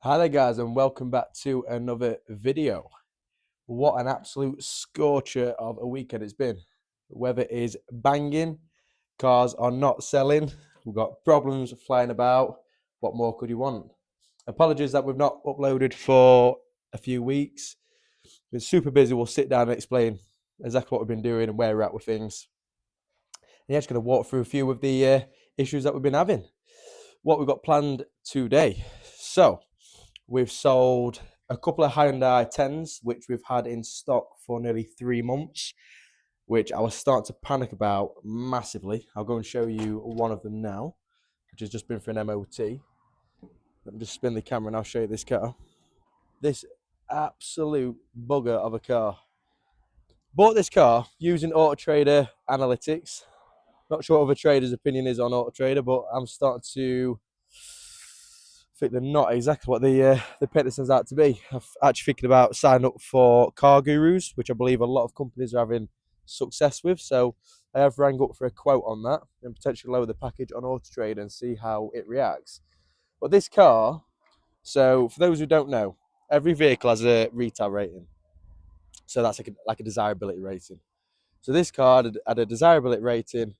Hi there guys and welcome back to another video. What an absolute scorcher of a weekend it's been. The weather is banging, cars are not selling, we've got problems flying about. What more could you want? Apologies that we've not uploaded for a few weeks. Been super busy. We'll sit down and explain exactly what we've been doing and where we're at with things. And yeah, just going to walk through a few of the issues that we've been having. What we've got planned today. So, we've sold a couple of Hyundai 10s, which we've had in stock for nearly 3 months, which I was starting to panic about massively. I'll go and show you one of them now, which has just been for an MOT. Let me just spin the camera and I'll show you this car. This absolute bugger of a car. Bought this car using Auto Trader analytics. Not sure what other traders' opinion is on Auto Trader, but I'm starting to think they're not exactly what the paint this out to be. I'm actually thinking about signing up for Car Gurus, which I believe a lot of companies are having success with. So I have rang up for a quote on that and potentially lower the package on Auto Trader and see how it reacts. But this car, so for those who don't know, every vehicle has a retail rating. So that's like a desirability rating. So this car had a desirability rating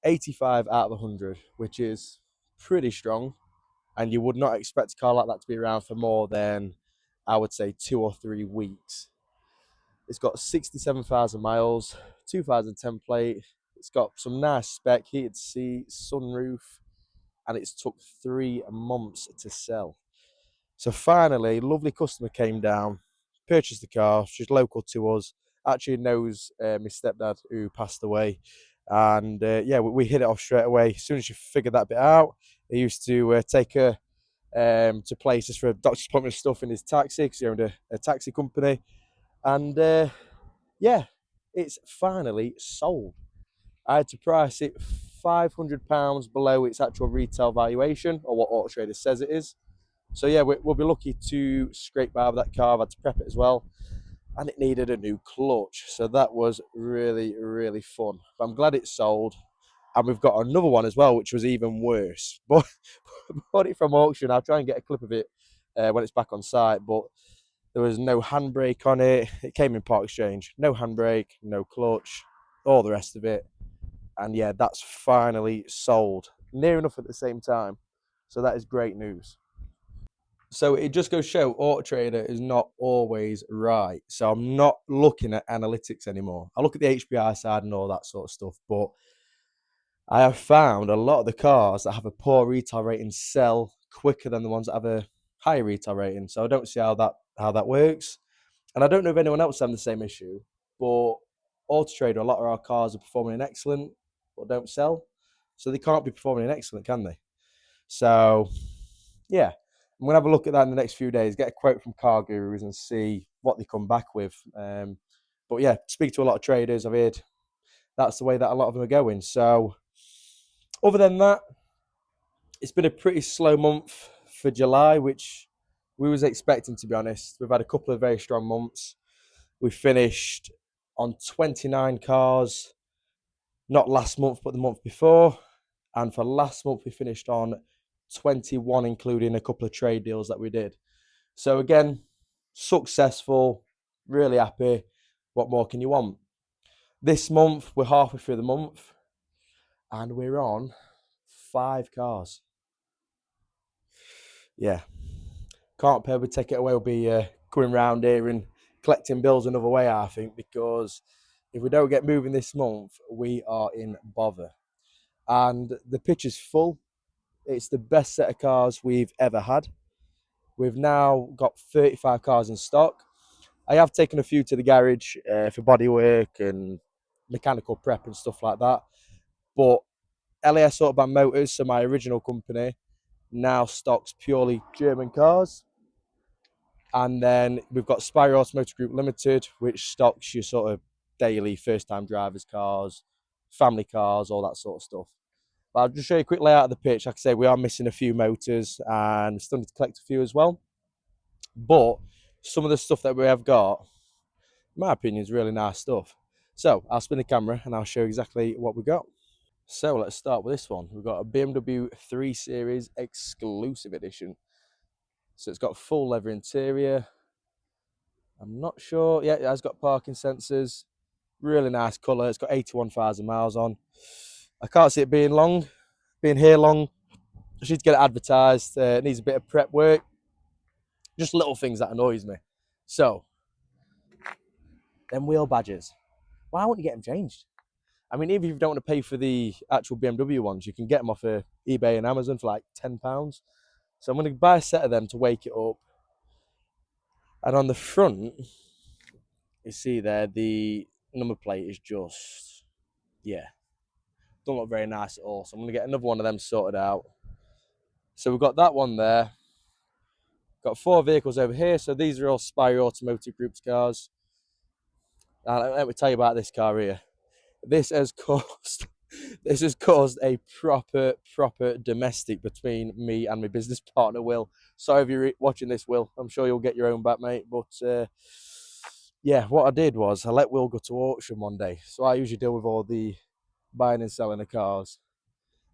85 out of 100, which is pretty strong. And you would not expect a car like that to be around for more than, I would say, 2 or 3 weeks. It's got 67,000 miles, 2010 plate. It's got some nice spec, heated seats, sunroof, and it's took 3 months to sell. So finally, lovely customer came down, purchased the car. She's local to us. Actually knows my stepdad who passed away, and yeah, we hit it off straight away. As soon as she figured that bit out, he used to take her to places for doctor's appointment stuff in his taxi because he owned a taxi company, and yeah, it's finally sold. I had to price it £500 below its actual retail valuation, or what Auto Trader says it is. So yeah, we'll be lucky to scrape by with that car. I've had to prep it as well, and it needed a new clutch, so that was really fun. But I'm glad it's sold, and we've got another one as well, which was even worse. But bought it from auction. I'll try and get a clip of it when it's back on site. But there was no handbrake on it. It came in part exchange. No handbrake, no clutch, all the rest of it. And yeah, that's finally sold. Near enough at the same time. So that is great news. So it just goes to show Auto Trader is not always right. So I'm not looking at analytics anymore. I look at the HPI side and all that sort of stuff, but I have found a lot of the cars that have a poor retail rating sell quicker than the ones that have a higher retail rating. So I don't see how that works. And I don't know if anyone else has the same issue, but Auto Trader, a lot of our cars are performing in excellent, but don't sell. So they can't be performing in excellent, can they? So yeah, I'm gonna have a look at that in the next few days. Get a quote from Car Gurus and see what they come back with. But yeah, speak to a lot of traders. I've heard that's the way that a lot of them are going. So other than that, it's been a pretty slow month for July, which we was expecting, to be honest. We've had a couple of very strong months. We finished on 29 cars, not last month, but the month before. And for last month, we finished on 21, including a couple of trade deals that we did. So again, successful, really happy. What more can you want? This month, we're halfway through the month, and we're on 5 cars. Yeah, can't pay with take it away. We'll be coming round here and collecting bills another way, I think, because if we don't get moving this month, we are in bother. And the pitch is full. It's the best set of cars we've ever had. We've now got 35 cars in stock. I have taken a few to the garage for body work and mechanical prep and stuff like that. But LAS Autobahn Motors, so my original company, now stocks purely German cars. And then we've got Spire Automotive Group Limited, which stocks your sort of daily first-time drivers' cars, family cars, all that sort of stuff. But I'll just show you a quick layout of the pitch. Like I say, we are missing a few motors and still need to collect a few as well. But some of the stuff that we have got, in my opinion, is really nice stuff. So I'll spin the camera and I'll show you exactly what we got. So let's start with this one. We've got a BMW 3 Series Exclusive Edition. So it's got full leather interior. I'm not sure. Yeah, it has got parking sensors. Really nice colour. It's got 81,000 miles on. I can't see it being here long. I need to get it advertised. It needs a bit of prep work. Just little things that annoys me. So, them wheel badges. Why won't you get them changed? I mean, even if you don't want to pay for the actual BMW ones, you can get them off of eBay and Amazon for like £10. So I'm going to buy a set of them to wake it up. And on the front, you see there, the number plate is just, yeah, don't look very nice at all. So I'm going to get another one of them sorted out. So we've got that one there. Got 4 vehicles over here. So these are all Spire Automotive Group's cars. And let me tell you about this car here. This has caused a proper domestic between me and my business partner, Will. Sorry if you're watching this, Will. I'm sure you'll get your own back, mate. But yeah, what I did was I let Will go to auction one day. So I usually deal with all the buying and selling of cars.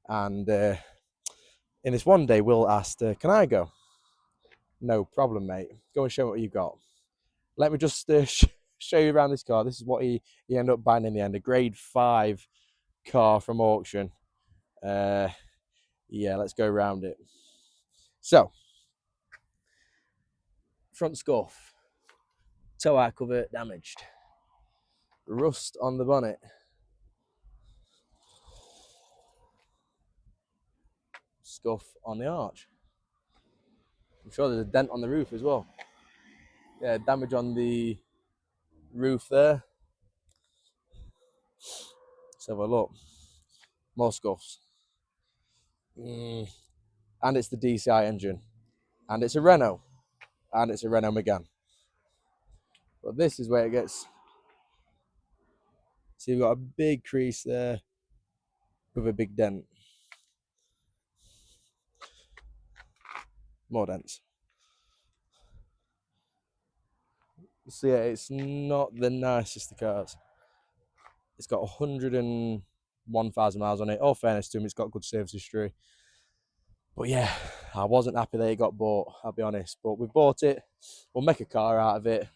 And in this one day, Will asked, can I go? No problem, mate. Go and show me what you got. Let me just show you around this car. This is what he ended up buying in the end. A grade 5 car from auction. Yeah, let's go around it. So, front scuff. Toe eye cover damaged. Rust on the bonnet. Scuff on the arch. I'm sure there's a dent on the roof as well. Yeah, damage on the roof there. Let's have a look. More scuffs. And it's the DCI engine. And it's a Renault. And it's a Renault Megane. But this is where it gets... So you've got a big crease there with a big dent. More dents. So yeah, it's not the nicest of cars. It's got 101,000 miles on it. All fairness to him, it's got good service history. But yeah, I wasn't happy that it got bought, I'll be honest. But we bought it. We'll make a car out of it.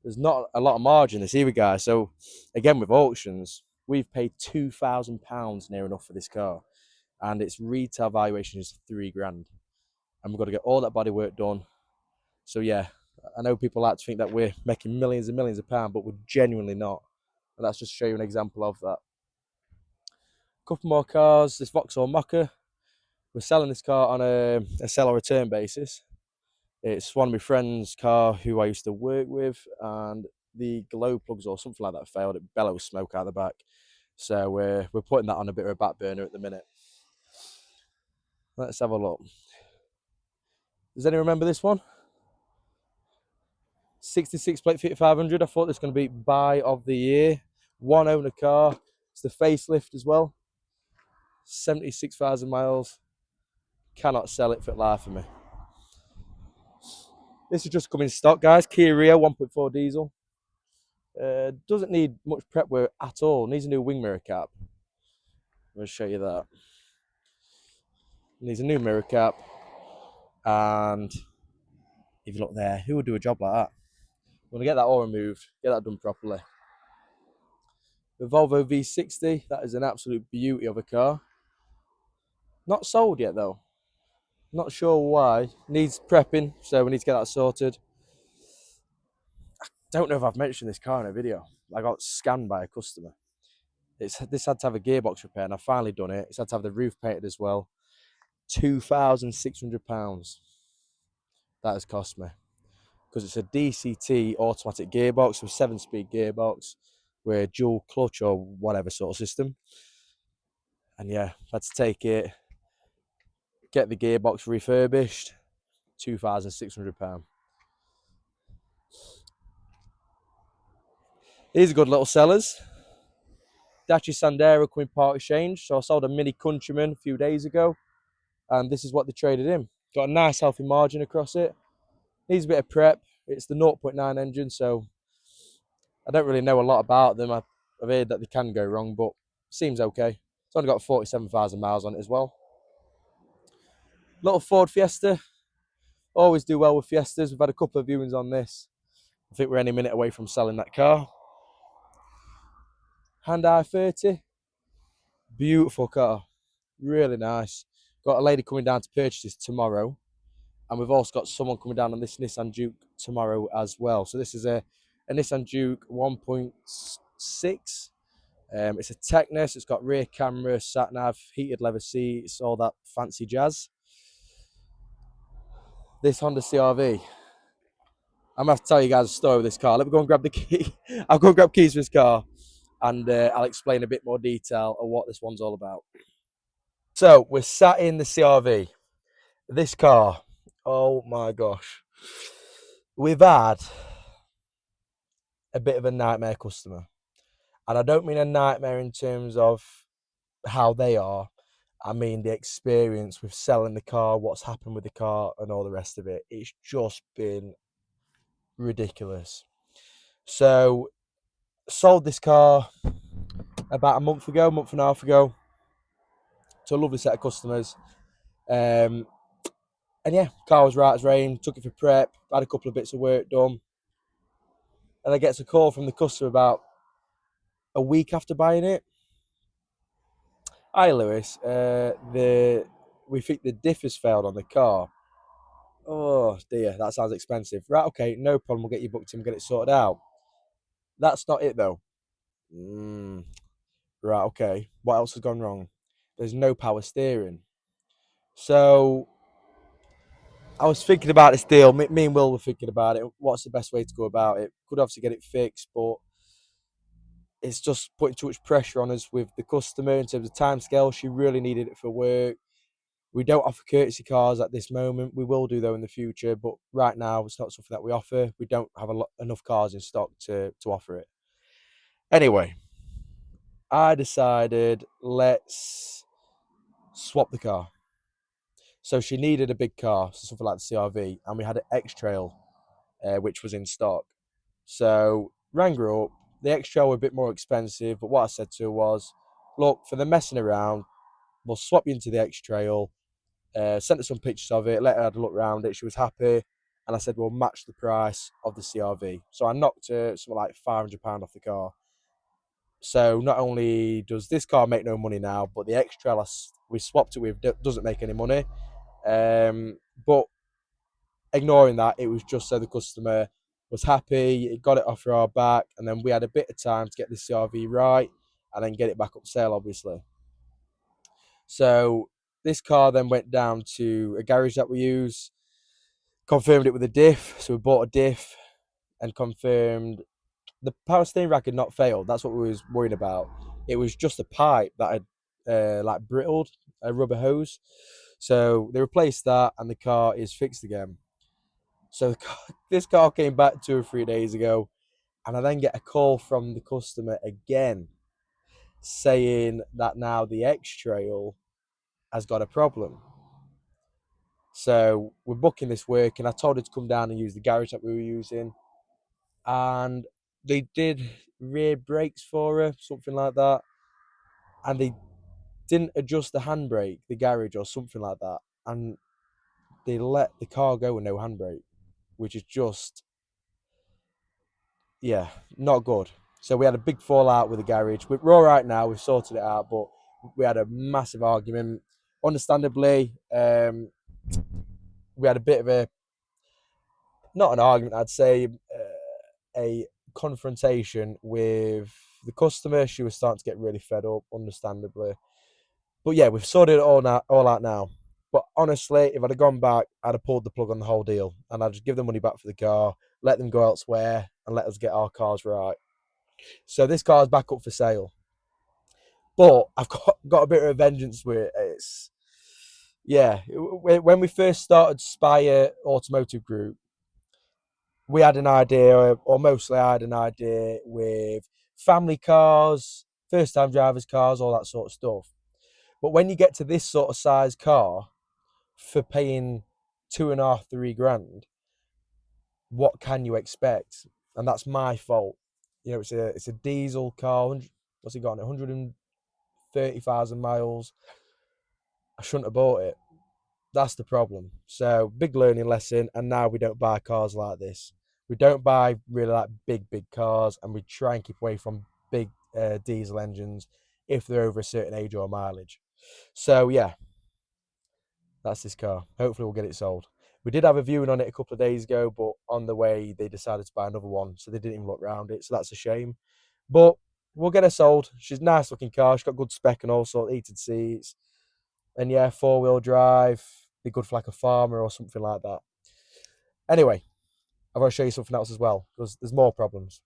There's not a lot of margin this either, guys. So again, with auctions, we've paid £2,000 near enough for this car. And its retail valuation is £3,000. And we've got to get all that bodywork done. So yeah, I know people like to think that we're making millions and millions of pounds, but we're genuinely not. And that's just to show you an example of that. Couple more cars. This Vauxhall Mocha. We're selling this car on a sell or return basis. It's one of my friend's car who I used to work with, and the glow plugs or something like that failed. It bellows smoke out the back. So we're putting that on a bit of a back burner at the minute. Let's have a look. Does anyone remember this one? 66 plate 5500. I thought this was going to be buy of the year. One owner car. It's the facelift as well. 76,000 miles. Cannot sell it for the life of me. This has just come in stock, guys. Kia Rio 1.4 diesel. Doesn't need much prep work at all. Needs a new wing mirror cap. I'm going to show you that. Needs a new mirror cap. And if you look there, who would do a job like that? I'm going to get that all removed. Get that done properly. The Volvo V60. That is an absolute beauty of a car. Not sold yet, though. Not sure why. Needs prepping, so we need to get that sorted. I don't know if I've mentioned this car in a video. I got scammed by a customer. This had to have a gearbox repair, and I've finally done it. It's had to have the roof painted as well. £2,600 that has cost me. Because it's a DCT automatic gearbox with 7-speed gearbox with dual clutch or whatever sort of system. And yeah, I had to take it, get the gearbox refurbished, £2,600. These are good little sellers. Dacia Sandero coming part exchange. So I sold a Mini Countryman a few days ago, and this is what they traded in. Got a nice healthy margin across it. Needs a bit of prep. It's the 0.9 engine, so I don't really know a lot about them. I've heard that they can go wrong, but seems okay. It's only got 47,000 miles on it as well. Little Ford Fiesta. Always do well with Fiestas. We've had a couple of viewings on this. I think we're any minute away from selling that car. Hyundai 30. Beautiful car. Really nice. Got a lady coming down to purchase this tomorrow. And we've also got someone coming down on this Nissan Duke tomorrow as well. So this is a Nissan Duke 1.6. It's a Technus. It's got rear camera, sat nav, heated leather seats, all that fancy jazz. This Honda CR-V. I'm gonna have to tell you guys a story of this car. Let me go and grab the key. I'll go and grab keys for this car, and I'll explain a bit more detail of what this one's all about. So we're sat in the CR-V. This car, oh my gosh, we've had a bit of a nightmare customer, and I don't mean a nightmare in terms of how they are. I mean the experience with selling the car, what's happened with the car, and all the rest of it. It's just been ridiculous. So sold this car about a month and a half ago, to a lovely set of customers. And yeah, car was right as rain. Took it for prep, had a couple of bits of work done, and I get a call from the customer about a week after buying it. Hi Lewis, we think the diff has failed on the car. Oh dear, that sounds expensive. Right, okay, no problem. We'll get you booked in, get it sorted out. That's not it though. Right, okay. What else has gone wrong? There's no power steering. So I was thinking about this deal. Me and Will were thinking about it. What's the best way to go about it? Could obviously get it fixed, but it's just putting too much pressure on us with the customer in terms of timescale. She really needed it for work. We don't offer courtesy cars at this moment. We will do though in the future, but right now it's not something that we offer. We don't have enough cars in stock to offer it. Anyway, I decided let's swap the car. So she needed a big car, so something like the CR-V, and we had an X-Trail, which was in stock. So rang her up. The X-Trail were a bit more expensive, but what I said to her was, look, for the messing around, we'll swap you into the X-Trail. Sent her some pictures of it, let her have a look around it. She was happy. And I said, we'll match the price of the CR-V. So I knocked her something like £500 off the car. So not only does this car make no money now, but the X-Trail we swapped it with doesn't make any money. But ignoring that, it was just so the customer was happy, it got it off our back, and then we had a bit of time to get the CR-V right and then get it back up for sale, obviously. So this car then went down to a garage that we use, confirmed it with a diff. So we bought a diff and confirmed the power steering rack had not failed. That's what we was worried about. It was just a pipe that had like brittled, a rubber hose. So they replaced that, and the car is fixed again. So this car came back 2 or 3 days ago, and I then get a call from the customer again saying that now the X-Trail has got a problem. So we're booking this work, and I told her to come down and use the garage that we were using, and they did rear brakes for her, something like that, and they didn't adjust the handbrake, the garage, or something like that, and they let the car go with no handbrake, which is just, yeah, not good. So we had a big fallout with the garage. We're all right now. We've sorted it out, but we had a massive argument. Understandably, we had a bit of not an argument, I'd say, a confrontation with the customer. She was starting to get really fed up, understandably. But yeah, we've sorted it all out now. But honestly, if I'd have gone back, I'd have pulled the plug on the whole deal, and I'd just give them money back for the car, let them go elsewhere, and let us get our cars right. So this car's back up for sale. But I've got a bit of a vengeance with it. It's, yeah, when we first started Spire Automotive Group, we had an idea, or mostly I had an idea with family cars, first time drivers cars, all that sort of stuff. But when you get to this sort of size car for paying 2.5, 3 grand, what can you expect? And that's my fault. You know, it's a diesel car. What's it got on it? 130,000 miles. I shouldn't have bought it. That's the problem. So big learning lesson, and now we don't buy cars like this. We don't buy really like big cars, and we try and keep away from big diesel engines if they're over a certain age or mileage. So yeah, that's this car. Hopefully we'll get it sold. We did have a viewing on it a couple of days ago, but on the way they decided to buy another one, so they didn't even look around it. So that's a shame. But we'll get her sold. She's a nice looking car. She's got good spec and all sorts, heated seats. And yeah, 4-wheel drive. Be good for like a farmer or something like that. Anyway, I've got to show you something else as well, because there's more problems.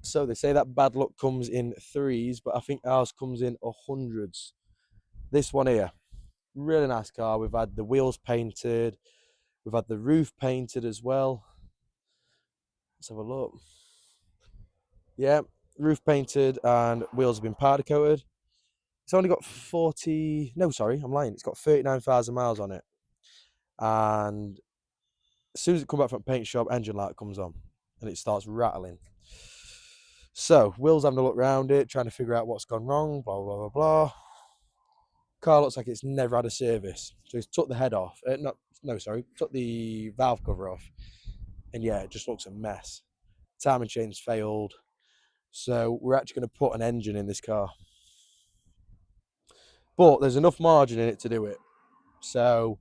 So they say that bad luck comes in threes, but I think ours comes in hundreds. This one here, really nice car. We've had the wheels painted. We've had the roof painted as well. Let's have a look. Yeah, roof painted and wheels have been powder coated. It's only got 40, no, sorry, I'm lying. It's got 39,000 miles on it. And as soon as it comes back from paint shop, engine light comes on and it starts rattling. So Will's having a look around it, trying to figure out what's gone wrong, blah, blah, blah, blah. Car looks like it's never had a service. So he's took the head off. Took the valve cover off. And yeah, it just looks a mess. Timing chain's failed. So we're actually going to put an engine in this car. But there's enough margin in it to do it. So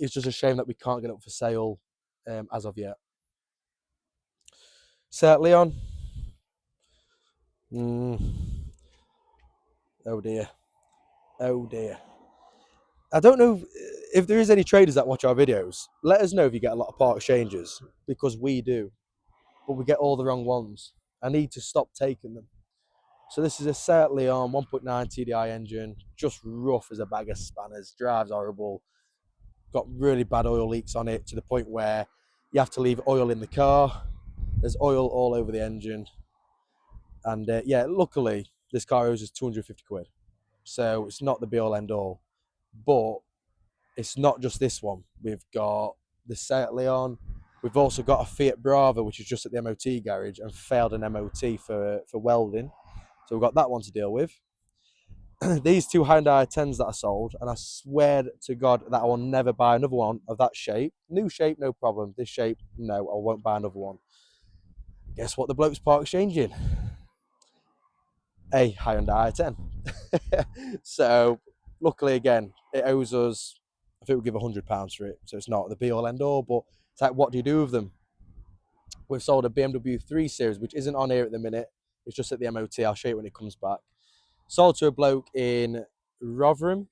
it's just a shame that we can't get it up for sale as of yet. Seat Leon. Oh dear. Oh dear. I don't know if there is any traders that watch our videos. Let us know if you get a lot of part exchanges, because we do. But we get all the wrong ones. I need to stop taking them. So this is a Seat Leon 1.9 TDI engine, just rough as a bag of spanners, drives horrible, got really bad oil leaks on it to the point where you have to leave oil in the car. There's oil all over the engine. And yeah, luckily this car owes us 250 quid. So it's not the be all end all. But it's not just this one. We've got the Seat Leon. We've also got a Fiat Brava, which is just at the MOT garage and failed an MOT for welding. So we've got that one to deal with. These two Hyundai 10s that I sold, and I swear to God that I will never buy another one of that shape. New shape, no problem. This shape, no, I won't buy another one. Guess what the bloke's part exchanging? A Hyundai 10. So luckily, again, it owes us, I think we'll give £100 for it. So it's not the be all end all, but it's like, what do you do with them? We've sold a BMW 3 Series, which isn't on here at the minute. It's just at the MOT. I'll show you when it comes back. Sold to a bloke in Rotherham,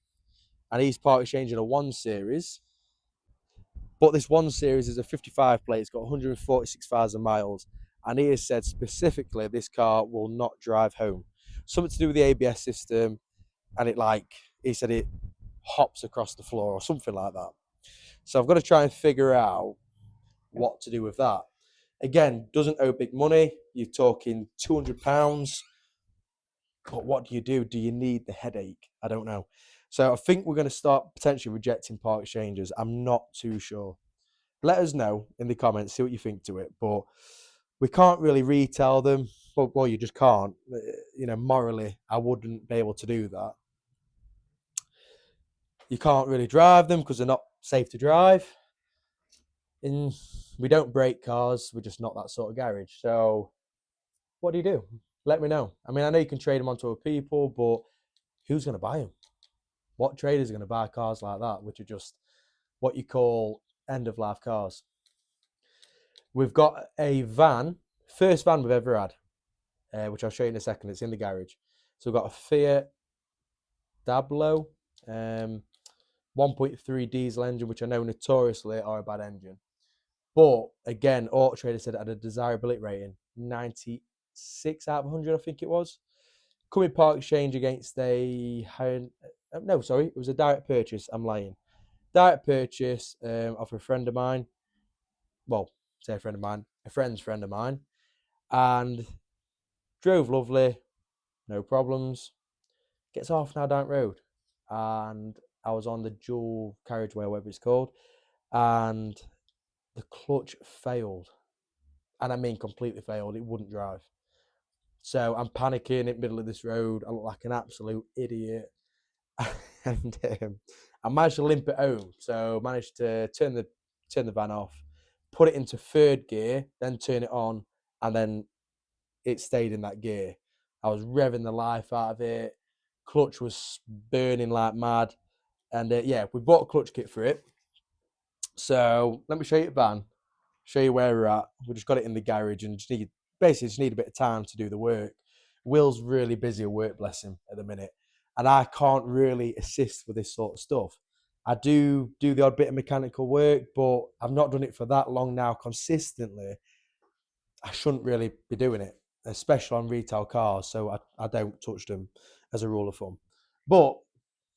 and he's part exchanging a 1 Series. But this 1 Series is a 55 plate. It's got 146,000 miles. And he has said specifically this car will not drive home. Something to do with the ABS system. And he said it hops across the floor or something like that. So I've got to try and figure out what to do with that. Again, doesn't owe big money. You're talking £200. But what do you do? Do you need the headache? I don't know. So I think we're going to start potentially rejecting part exchanges. I'm not too sure. Let us know in the comments, see what you think to it. But we can't really retail them. Well, you just can't. Morally, I wouldn't be able to do that. You can't really drive them because they're not safe to drive. And we don't break cars. We're just not that sort of garage. So what do you do? Let me know. I mean, I know you can trade them onto other people, but who's going to buy them? What traders are going to buy cars like that, which are just what you call end-of-life cars? We've got a van, first van we've ever had, which I'll show you in a second. It's in the garage. So we've got a Fiat Dablo, 1.3 diesel engine, which I know notoriously are a bad engine. But again, Auto Trader said it had a desirability rating, 96 out of 100, I think it was. Coming part exchange against it was a direct purchase. I'm lying. Direct purchase of a friend of mine. Well, say a friend of mine, a friend's friend of mine, and drove lovely, no problems. Gets half an hour down the road, and I was on the dual carriageway, whatever it's called, and the clutch failed, and I mean completely failed. It wouldn't drive. So I'm panicking in the middle of this road. I look like an absolute idiot. And I managed to limp it home. So managed to turn the van off, put it into third gear, then turn it on, and then it stayed in that gear. I was revving the life out of it. Clutch was burning like mad. And yeah, we bought a clutch kit for it. So let me show you the van, show you where we're at. We just got it in the garage and just need a bit of time to do the work. Will's really busy at work, bless him, at the minute. And I can't really assist with this sort of stuff. I do the odd bit of mechanical work, but I've not done it for that long now consistently. I shouldn't really be doing it, especially on retail cars. So I don't touch them as a rule of thumb. But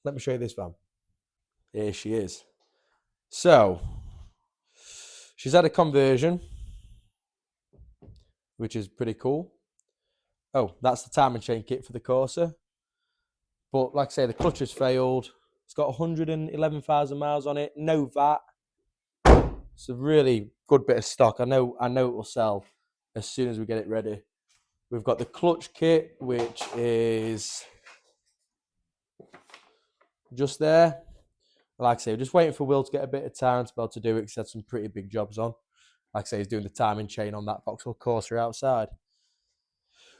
let me show you this van. Here she is. So she's had a conversion, which is pretty cool. Oh, that's the timing chain kit for the Corsa. But like I say, the clutch has failed. It's got 111,000 miles on it, no VAT. It's a really good bit of stock. I know it will sell as soon as we get it ready. We've got the clutch kit, which is just there. Like I say, we're just waiting for Will to get a bit of time to be able to do it because he had some pretty big jobs on. Like I say, he's doing the timing chain on that Vauxhall Corsa outside.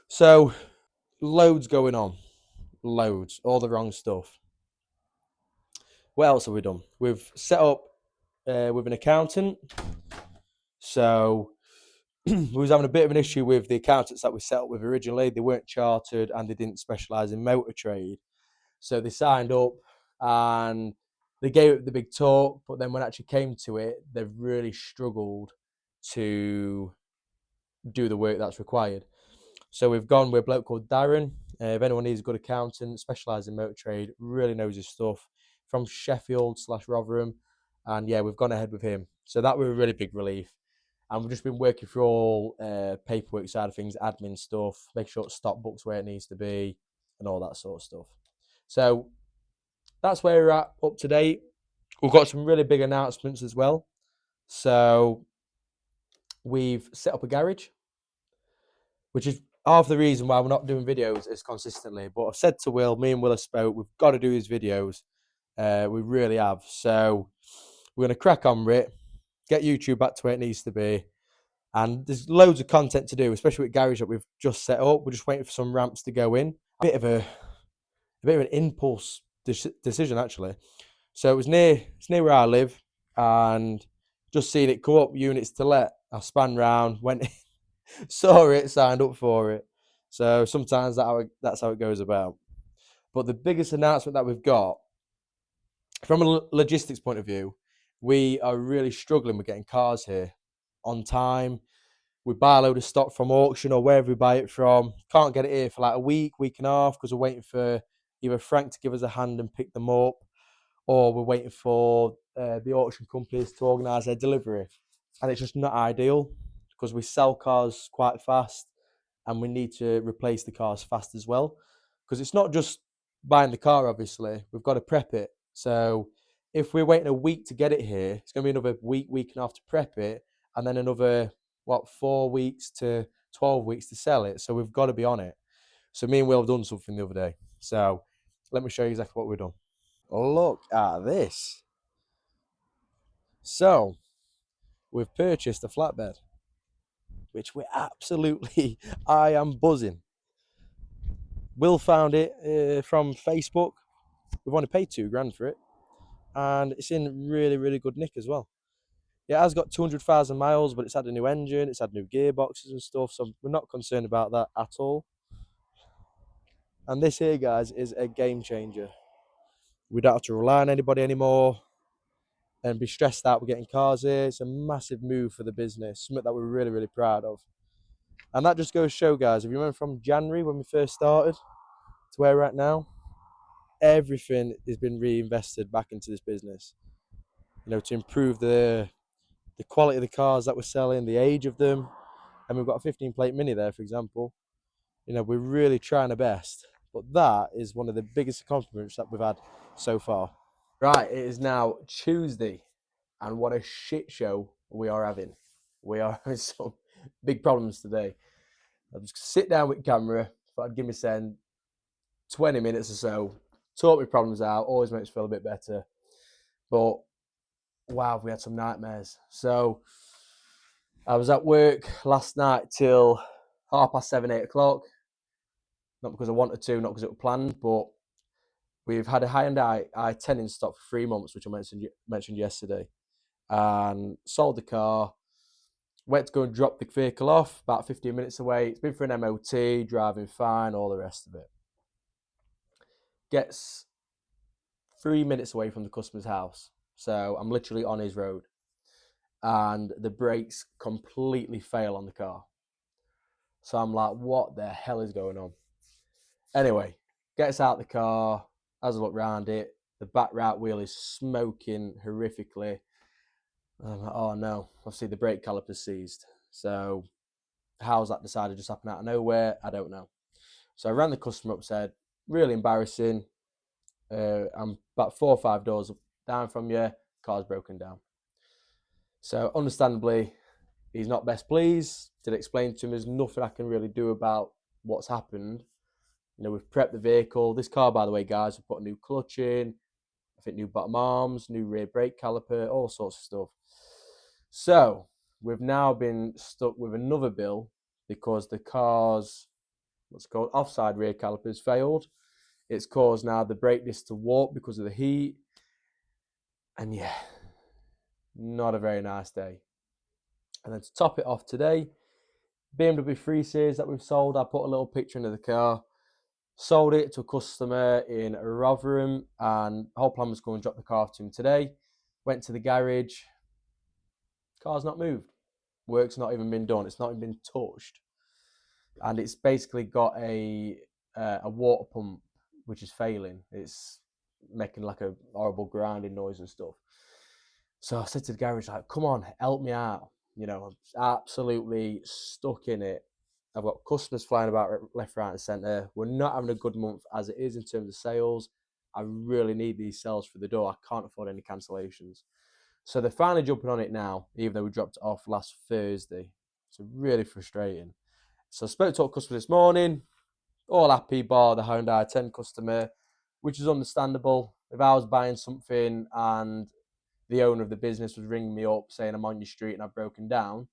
So, loads going on. Loads. All the wrong stuff. What else have we done? We've set up with an accountant. So, we was having a bit of an issue with the accountants that we set up with originally. They weren't chartered and they didn't specialise in motor trade. So they signed up and they gave it the big talk, but then when it actually came to it, they've really struggled to do the work that's required. So we've gone with a bloke called Darren. If anyone needs a good accountant, specialised in motor trade, really knows his stuff, from Sheffield/Rotherham. And yeah, we've gone ahead with him. So that was a really big relief. And we've just been working through all paperwork side of things, admin stuff, make sure it's stock books where it needs to be, and all that sort of stuff. So that's where we're at up to date. We've got some really big announcements as well. So we've set up a garage, which is half the reason why we're not doing videos as consistently. But I've said to Will, me and Will have spoke, we've got to do these videos. We really have. So we're going to crack on with it, get YouTube back to where it needs to be. And there's loads of content to do, especially with garage that we've just set up. We're just waiting for some ramps to go in. A bit of an impulse decision, actually. So it's near where I live, and just seeing it come up, units to let. I span round, went, saw it, signed up for it. So sometimes that's how it goes about. But the biggest announcement that we've got, from a logistics point of view, we are really struggling with getting cars here on time. We buy a load of stock from auction or wherever we buy it from. Can't get it here for like a week and a half because we're waiting for either Frank to give us a hand and pick them up, or we're waiting for the auction companies to organise their delivery. And it's just not ideal because we sell cars quite fast and we need to replace the cars fast as well. Because it's not just buying the car, obviously, we've got to prep it. So if we're waiting a week to get it here, it's going to be another week and a half to prep it, and then another, 4 weeks to 12 weeks to sell it. So we've got to be on it. So me and Will have done something the other day. So let me show you exactly what we've done. Look at this. So we've purchased a flatbed, which we're absolutely, I am buzzing. Will found it from Facebook. We've only paid £2,000 for it, and it's in really, really good nick as well. It has got 200,000 miles, but it's had a new engine, it's had new gearboxes and stuff, so we're not concerned about that at all. And this here, guys, is a game changer. We don't have to rely on anybody anymore and be stressed out with getting cars here. It's a massive move for the business, something that we're really, really proud of. And that just goes to show, guys, if you remember from January when we first started to where we're at now, everything has been reinvested back into this business, to improve the quality of the cars that we're selling, the age of them. And we've got a 15 plate Mini there, for example. We're really trying our best, but that is one of the biggest accomplishments that we've had so far. Right, it is now Tuesday, and what a shit show we are having. We are having some big problems today. I'll just sit down with the camera, thought I'd give me 20 minutes or so, talk my problems out, always makes me feel a bit better. But wow, we had some nightmares. So I was at work last night till 7:30, 8:00. Not because I wanted to, not because it was planned, but we've had a Hyundai i10 in stock for 3 months, which I mentioned yesterday, and sold the car. Went to go and drop the vehicle off about 15 minutes away. It's been for an MOT, driving fine, all the rest of it. Gets 3 minutes away from the customer's house. So I'm literally on his road. And the brakes completely fail on the car. So I'm like, what the hell is going on? Anyway, gets out the car, has a look round it. The back right wheel is smoking horrifically. I'm like, oh no, obviously the brake caliper's seized. So how's that decided just happened out of nowhere? I don't know. So I rang the customer up, said, really embarrassing. I'm about 4 or 5 doors down from you, car's broken down. So understandably, he's not best pleased. Did explain to him there's nothing I can really do about what's happened. You know, we've prepped the vehicle. This car, by the way, guys, we've put a new clutch in, I think new bottom arms, new rear brake caliper, all sorts of stuff. So we've now been stuck with another bill because the car's, what's called, offside rear calipers failed. It's caused now the brake disc to warp because of the heat. And yeah, not a very nice day. And then to top it off today, BMW 3 Series that we've sold, I put a little picture into the car. Sold it to a customer in Rotherham, and the whole plan was to go and drop the car off to him today. Went to the garage, car's not moved. Work's not even been done. It's not even been touched. And it's basically got a water pump which is failing. It's making like a horrible grinding noise and stuff. So I said to the garage, like, come on, help me out. You know, I'm absolutely stuck in it. I've got customers flying about left, right, and centre. We're not having a good month as it is in terms of sales. I really need these sales for the door. I can't afford any cancellations. So they're finally jumping on it now, even though we dropped it off last Thursday. So really frustrating. So I spoke to a customer this morning, all happy bar the Hyundai 10 customer, which is understandable. If I was buying something and the owner of the business was ringing me up saying I'm on your street and I've broken down,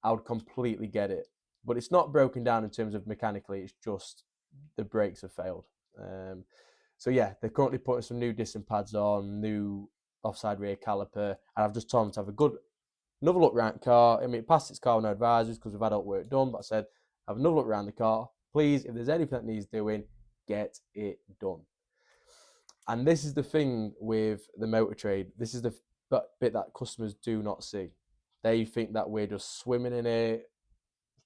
I would completely get it. But it's not broken down in terms of mechanically, it's just the brakes have failed. So yeah, they're currently putting some new disc pads on, new offside rear caliper, and I've just told them to have another look around the car. I mean, it passed its car with no advisors because we've had all work done, but I said, have another look around the car. Please, if there's anything that needs doing, get it done. And this is the thing with the motor trade. This is the bit that customers do not see. They think that we're just swimming in it,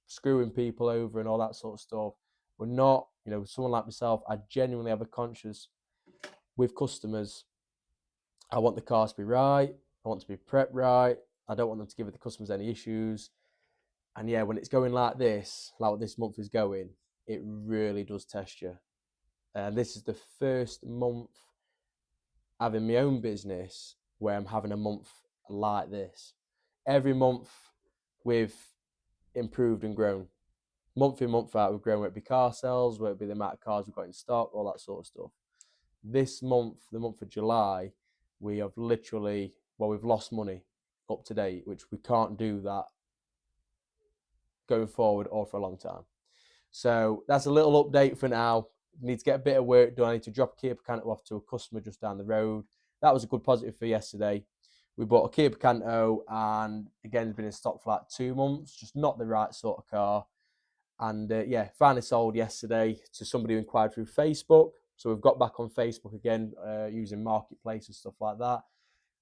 screwing people over and all that sort of stuff. We're not. You know, someone like myself, I genuinely have a conscience with customers. I want the cars to be right. I want to be prepped right. I don't want them to give the customers any issues. And yeah, when it's going like what this month is going, it really does test you. And this is the first month having my own business where I'm having a month like this. Every month we've improved and grown. Month in, month out, we've grown, whether it be car sales, whether it be the amount of cars we've got in stock, all that sort of stuff. This month, the month of July, we have we've lost money up to date, which we can't do that going forward or for a long time. So that's a little update for now. Need to get a bit of work done. I need to drop a Kia Picanto off to a customer just down the road. That was a good positive for yesterday. We bought a Kia Picanto, and again, it's been in stock for like 2 months. Just not the right sort of car. And yeah, finally sold yesterday to somebody who inquired through Facebook. So we've got back on Facebook again, using Marketplace and stuff like that.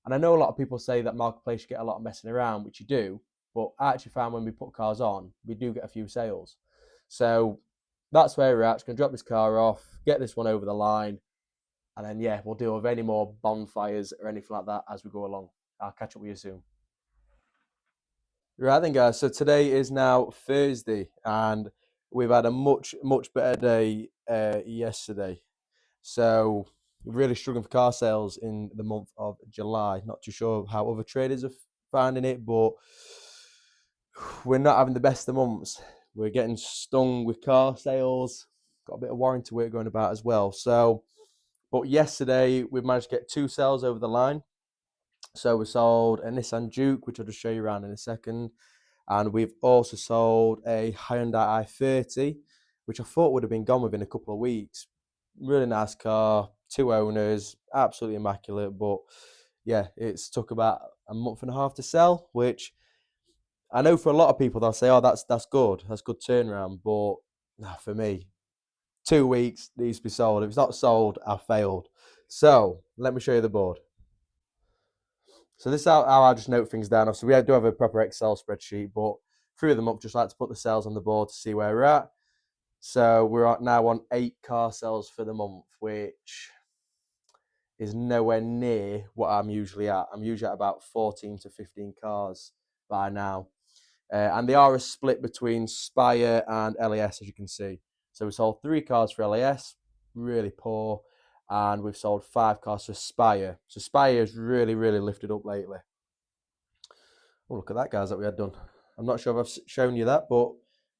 And I know a lot of people say that Marketplace, you get a lot of messing around, which you do. But I actually found when we put cars on, we do get a few sales. So that's where we're at. Just going to drop this car off, get this one over the line. And then, yeah, we'll deal with any more bonfires or anything like that as we go along. I'll catch up with you soon. Right then, guys. So today is now Thursday, and we've had a much better day yesterday. So we're really struggling for car sales in the month of July. Not too sure how other traders are finding it, but we're not having the best of months. We're getting stung with car sales. Got a bit of warranty work going about as well. So, but yesterday we managed to get 2 sales over the line. So we sold a Nissan Juke, which I'll just show you around in a second. And we've also sold a Hyundai i30, which I thought would have been gone within a couple of weeks. Really nice car, 2 owners, absolutely immaculate. But yeah, it's took about a month and a half to sell, which I know for a lot of people they'll say, "Oh, that's good, that's good turnaround." But nah, for me, 2 weeks needs to be sold. If it's not sold, I've failed. So let me show you the board. So this is how I just note things down. Obviously, we do have a proper Excel spreadsheet, but through them up, just like to put the sales on the board to see where we're at. So we're now on 8 car sales for the month, which is nowhere near what I'm usually at. I'm usually at about 14 to 15 cars by now. And they are a split between Spire and LAS, as you can see. So we sold 3 cars for LAS, really poor, and we've sold 5 cars for Spire. So Spire has really, really lifted up lately. Oh, look at that, guys, that we had done. I'm not sure if I've shown you that, but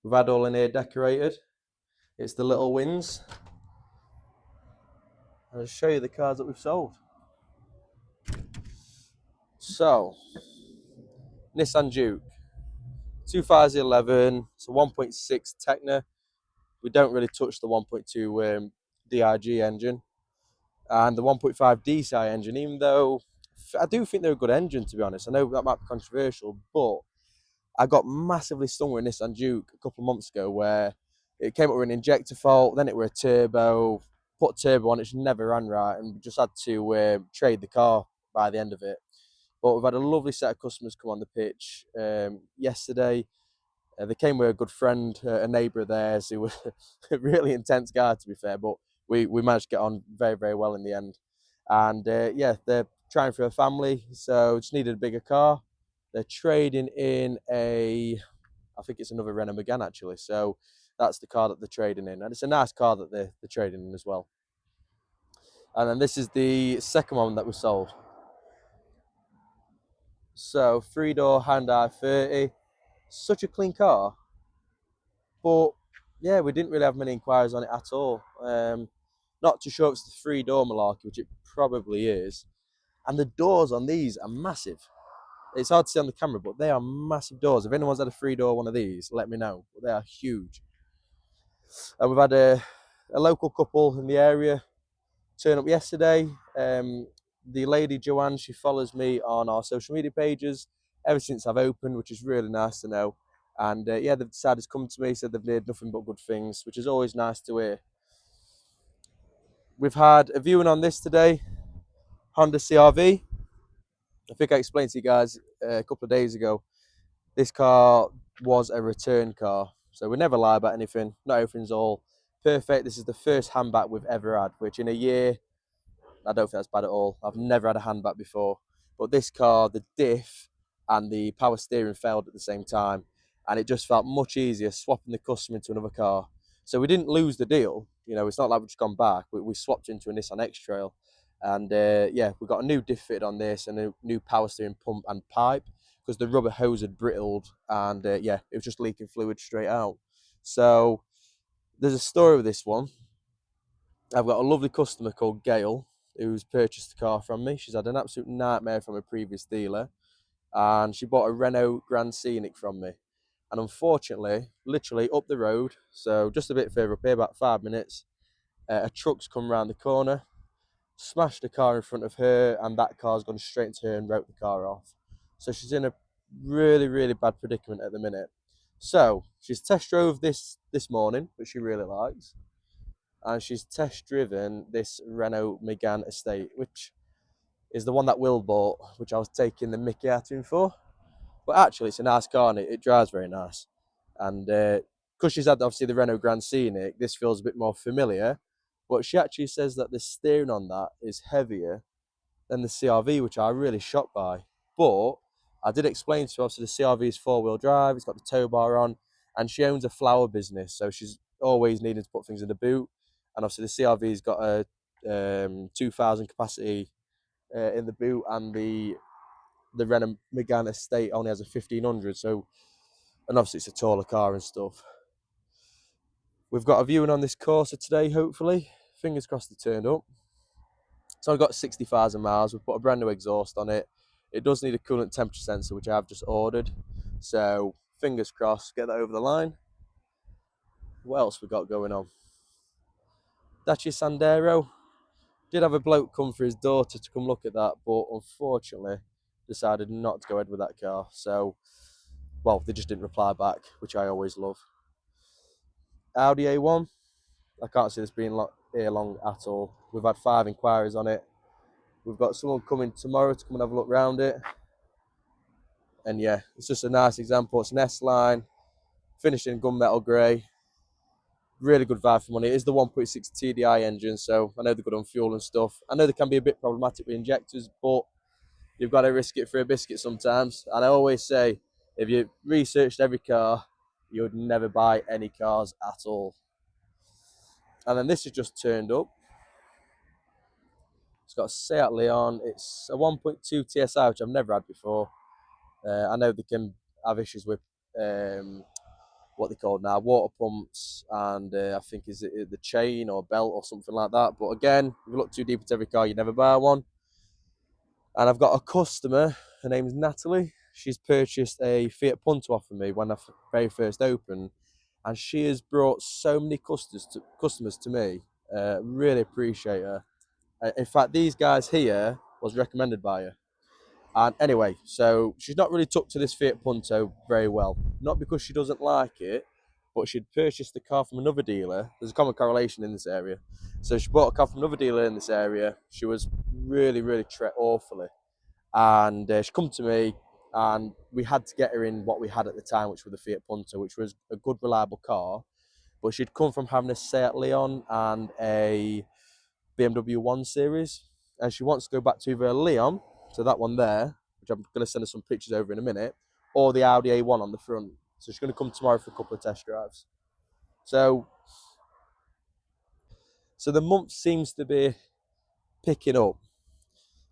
we've had all in here decorated. It's the little wins. I'll show you the cars that we've sold. So, Nissan Juke, 2011, it's a 1.6 Tecna. We don't really touch the 1.2 DIG engine and the 1.5 DCI engine, even though I do think they're a good engine, to be honest. I know that might be controversial, but I got massively stung with a Nissan Juke a couple of months ago where it came up with an injector fault, then it were a turbo, put turbo on, it just never ran right, and we just had to trade the car by the end of it. But we've had a lovely set of customers come on the pitch yesterday. They came with a good friend, a neighbour of theirs, who was a really intense guy, to be fair, but we managed to get on very, very well in the end. And yeah, they're trying for a family, so just needed a bigger car. They're trading in I think it's another Renault Megane actually. So that's the car that they're trading in, and it's a nice car that they're trading in as well. And then this is the second one that we sold. So 3-door Hyundai 30, such a clean car, but yeah, we didn't really have many inquiries on it at all. Not too sure if it's the 3-door malarkey, which it probably is. And the doors on these are massive. It's hard to see on the camera, but they are massive doors. If anyone's had a 3-door one of these, let me know. But they are huge. And we've had a local couple in the area turn up yesterday. The lady Joanne, she follows me on our social media pages ever since I've opened, which is really nice to know. And yeah, they've decided to come to me, said they've heard nothing but good things, which is always nice to hear. We've had a viewing on this today, Honda CRV. I think I explained to you guys a couple of days ago, this car was a return car. So we never lie about anything. Not everything's all perfect. This is the first handback we've ever had, which in a year, I don't think that's bad at all. I've never had a handback before. But this car, the diff and the power steering failed at the same time. And it just felt much easier swapping the customer into another car. So we didn't lose the deal. You know, it's not like we've just gone back. We swapped into a Nissan X-Trail. And yeah, we got a new diff fitted on this and a new power steering pump and pipe because the rubber hose had brittled and yeah, it was just leaking fluid straight out. So there's a story with this one. I've got a lovely customer called Gail who's purchased the car from me. She's had an absolute nightmare from a previous dealer and she bought a Renault Grand Scenic from me. And unfortunately, literally up the road, so just a bit further up here, about 5 minutes, a truck's come round the corner, smashed the car in front of her, and that car's gone straight into her and wrote the car off. So she's in a really, really bad predicament at the minute. So she's test drove this morning, which she really likes, and she's test driven this Renault Megane Estate, which is the one that Will bought, which I was taking the Mickey out to him for. But actually, it's a nice car and it drives very nice. And because she's had obviously the Renault Grand Scenic, this feels a bit more familiar. But she actually says that the steering on that is heavier than the CRV, which I'm really shocked by. But I did explain to her, obviously the CRV is 4-wheel drive, it's got the tow bar on, and she owns a flower business, so she's always needing to put things in the boot. And obviously the CRV's got a 2,000 capacity in the boot, and the Renault Megane Estate only has a 1,500. So, and obviously it's a taller car and stuff. We've got a viewing on this Corsa today, hopefully. Fingers crossed they turned up. So I've got 60,000 miles. We've put a brand new exhaust on it. It does need a coolant temperature sensor, which I have just ordered. So fingers crossed, get that over the line. What else we got going on? Dacia Sandero. Did have a bloke come for his daughter to come look at that, but unfortunately decided not to go ahead with that car. So, well, they just didn't reply back, which I always love. Audi A1. I can't see this being here long at all. We've had 5 inquiries on it. We've got someone coming tomorrow to come and have a look round it. And yeah, it's just a nice example. It's an S-line, finished in gunmetal grey. Really good vibe for money. It is the 1.6 TDI engine, so I know they're good on fuel and stuff. I know they can be a bit problematic with injectors, but you've got to risk it for a biscuit sometimes. And I always say, if you researched every car, you would never buy any cars at all. And then this has just turned up. It's got a Seat Leon. It's a 1.2 TSI, which I've never had before. I know they can have issues with what they call now water pumps, and I think is it the chain or belt or something like that. But again, if you look too deep into every car, you never buy one. And I've got a customer. Her name's Natalie. She's purchased a Fiat Punto off of me when I very first opened, and she has brought so many customers to me. Really appreciate her. In fact, these guys here was recommended by her. And anyway, so she's not really took to this Fiat Punto very well. Not because she doesn't like it, but she'd purchased the car from another dealer. There's a common correlation in this area. So she bought a car from another dealer in this area. She was really treated awfully. And she come to me, and we had to get her in what we had at the time, which was the Fiat Punto, which was a good, reliable car. But she'd come from having a Seat Leon and a BMW 1 Series. And she wants to go back to either a Leon, so that one there, which I'm going to send her some pictures over in a minute, or the Audi A1 on the front. So she's going to come tomorrow for a couple of test drives. So the month seems to be picking up.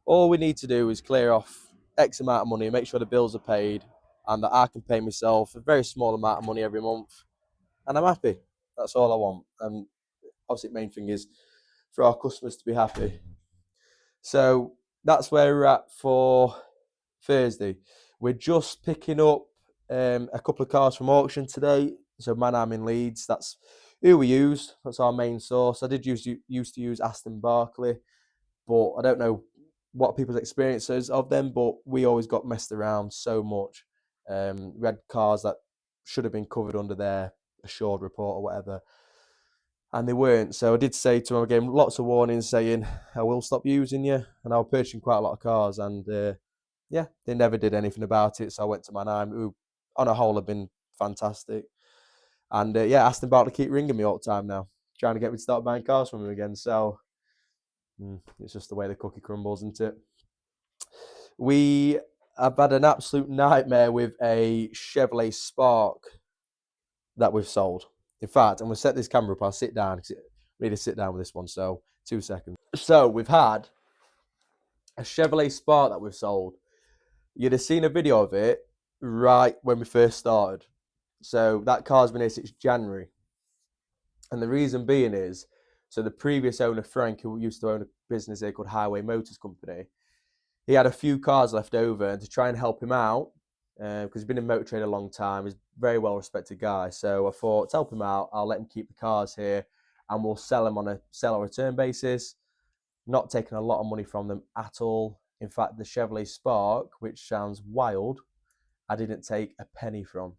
All we need to do is clear off X amount of money, make sure the bills are paid, and that I can pay myself a very small amount of money every month, and I'm happy. That's all I want. And obviously, the main thing is for our customers to be happy. So that's where we're at for Thursday. We're just picking up a couple of cars from auction today. So Manheim in Leeds, that's who we use. That's our main source. I did used to use Aston Barclay, but I don't know what people's experiences of them, but we always got messed around so much. We had cars that should have been covered under their assured report or whatever, and they weren't. So I did say to them, I gave them lots of warnings saying, I will stop using you. And I was purchasing quite a lot of cars, and yeah, they never did anything about it. So I went to Manheim, who on a whole have been fantastic. And yeah, Aston Bartley keep ringing me all the time now, trying to get me to start buying cars from them again. So it's just the way the cookie crumbles, isn't it? I've had an absolute nightmare with a Chevrolet Spark that we've sold. In fact, I'm going to set this camera up. I'll sit down because I need to sit down with this one. So 2 seconds. So we've had a Chevrolet Spark that we've sold. You'd have seen a video of it right when we first started. So that car's been here since January. And the reason being is, so the previous owner, Frank, who used to own a business here called Highway Motors Company, he had a few cars left over, and to try and help him out, because he's been in motor trade a long time, he's a very well respected guy. So I thought, to help him out, I'll let him keep the cars here, and we'll sell them on a sell or return basis. Not taking a lot of money from them at all. In fact, the Chevrolet Spark, which sounds wild, I didn't take a penny from,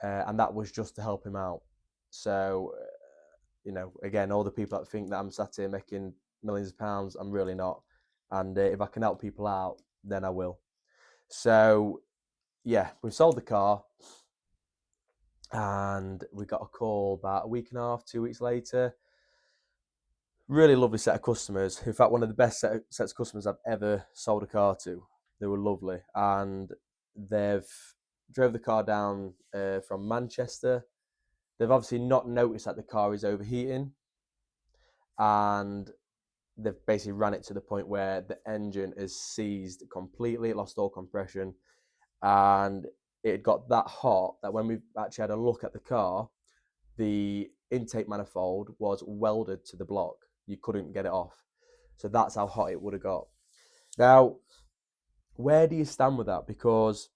and that was just to help him out. So, again, all the people that think that I'm sat here making millions of pounds, I'm really not. And if I can help people out, then I will. So, yeah, we sold the car, and we got a call about a week and a half, 2 weeks later. Really lovely set of customers. In fact, one of the best sets of customers I've ever sold a car to. They were lovely, and they've drove the car down from Manchester. They've obviously not noticed that the car is overheating, and they've basically ran it to the point where the engine is seized completely. It lost all compression, and it got that hot that when we actually had a look at the car, the intake manifold was welded to the block. You couldn't get it off. So that's how hot it would have got. Now, where do you stand with that? Because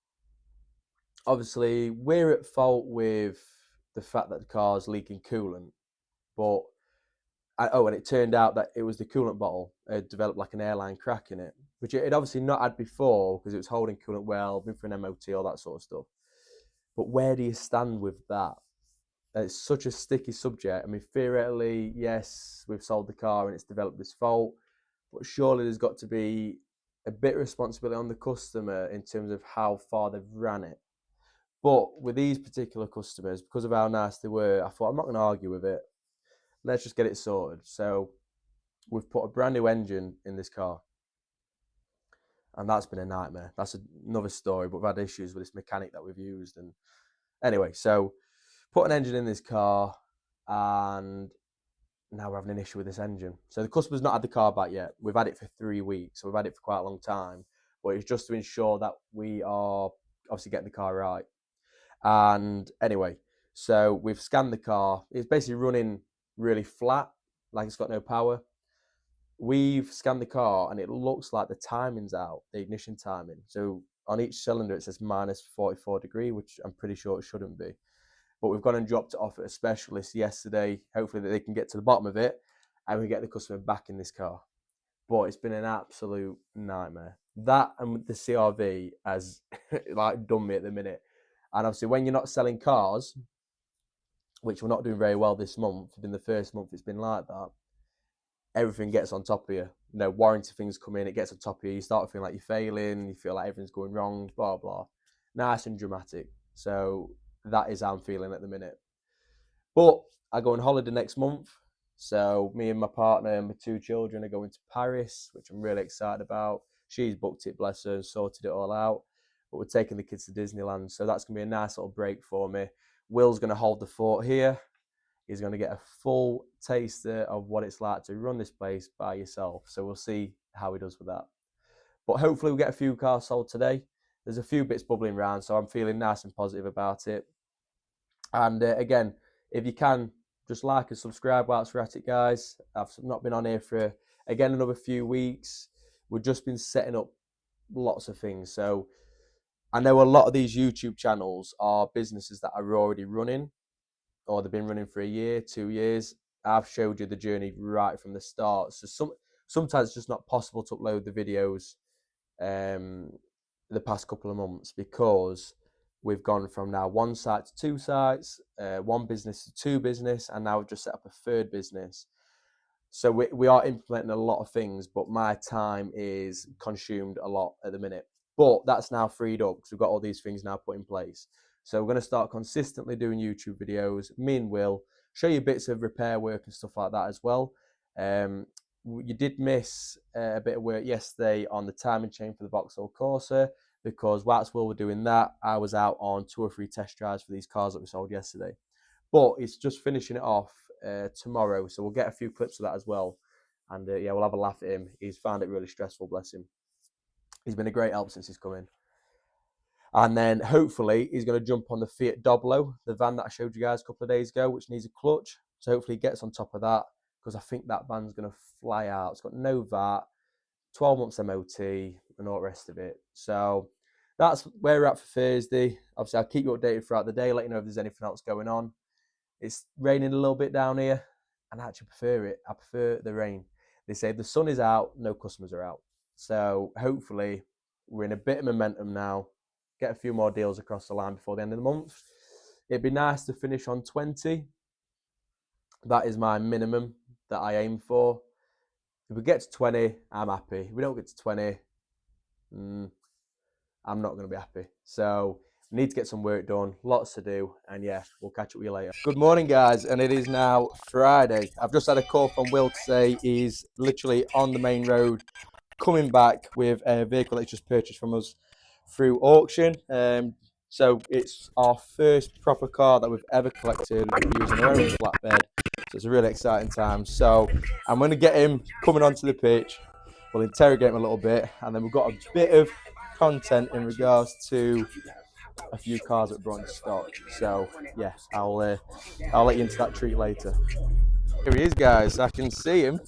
obviously we're at fault with the fact that the car's leaking coolant, but and it turned out that it was the coolant bottle had developed like an airline crack in it, which it had obviously not had before because it was holding coolant well, been for an MOT, all that sort of stuff. But where do you stand with that? It's such a sticky subject. I mean, theoretically, yes, we've sold the car and it's developed this fault, but surely there's got to be a bit of responsibility on the customer in terms of how far they've ran it. But with these particular customers, because of how nice they were, I thought I'm not going to argue with it. Let's just get it sorted. So we've put a brand new engine in this car, and that's been a nightmare. That's another story, but we've had issues with this mechanic that we've used. And anyway, so put an engine in this car, and now we're having an issue with this engine. So the customer's not had the car back yet. We've had it for 3 weeks, so we've had it for quite a long time. But it's just to ensure that we are obviously getting the car right. And anyway, so we've scanned the car. It's basically running really flat, like it's got no power. We've scanned the car and it looks like the timing's out, the ignition timing. So on each cylinder it says minus 44 degree, which I'm pretty sure it shouldn't be. But we've gone and dropped it off at a specialist yesterday, hopefully that they can get to the bottom of it and we get the customer back in this car. But it's been an absolute nightmare. That and the CRV has like done me at the minute. And obviously when you're not selling cars, which we're not doing very well this month, it's been the first month it's been like that, everything gets on top of you. You know, warranty things come in, it gets on top of you. You start feeling like you're failing, you feel like everything's going wrong, blah, blah. Nice and dramatic. So that is how I'm feeling at the minute. But I go on holiday next month. So me and my partner and my 2 children are going to Paris, which I'm really excited about. She's booked it, bless her, and sorted it all out. But we're taking the kids to Disneyland. So that's going to be a nice little break for me. Will's going to hold the fort here. He's going to get a full taster of what it's like to run this place by yourself. So we'll see how he does with that. But hopefully we'll get a few cars sold today. There's a few bits bubbling around, so I'm feeling nice and positive about it. And again, if you can, just like and subscribe whilst we're at it, guys. I've not been on here for, again, another few weeks. We've just been setting up lots of things. So I know a lot of these YouTube channels are businesses that are already running, or they've been running for a year, 2 years. I've showed you the journey right from the start. So sometimes it's just not possible to upload the videos the past couple of months because we've gone from now 1 site to 2 sites, 1 business to 2 business, and now we've just set up a 3rd business. So we are implementing a lot of things, but my time is consumed a lot at the minute. But that's now freed up because we've got all these things now put in place. So we're going to start consistently doing YouTube videos. Me and Will show you bits of repair work and stuff like that as well. You did miss a bit of work yesterday on the timing chain for the Vauxhall Corsa because whilst Will were doing that, I was out on 2 or 3 test drives for these cars that we sold yesterday. But it's just finishing it off tomorrow, so we'll get a few clips of that as well. And yeah, we'll have a laugh at him. He's found it really stressful, bless him. He's been a great help since he's come in. And then hopefully he's going to jump on the Fiat Doblo, the van that I showed you guys a couple of days ago, which needs a clutch. So hopefully he gets on top of that because I think that van's going to fly out. It's got no VAT, 12 months MOT and all the rest of it. So that's where we're at for Thursday. Obviously, I'll keep you updated throughout the day, let you know if there's anything else going on. It's raining a little bit down here, and I actually prefer it. I prefer the rain. They say the sun is out, no customers are out. So hopefully we're in a bit of momentum now. Get a few more deals across the line before the end of the month. It'd be nice to finish on 20. That is my minimum that I aim for. If we get to 20, I'm happy. If we don't get to 20, I'm not going to be happy. So we need to get some work done, lots to do, and yeah, we'll catch up with you later. Good morning, guys, and it is now Friday. I've just had a call from Will to say he's literally on the main road coming back with a vehicle that's just purchased from us through auction. So it's our first proper car that we've ever collected using our own flatbed. So it's a really exciting time. So I'm going to get him coming onto the pitch. We'll interrogate him a little bit, and then we've got a bit of content in regards to a few cars that brought in stock. So yeah, I'll let you into that treat later. Here he is, guys. I can see him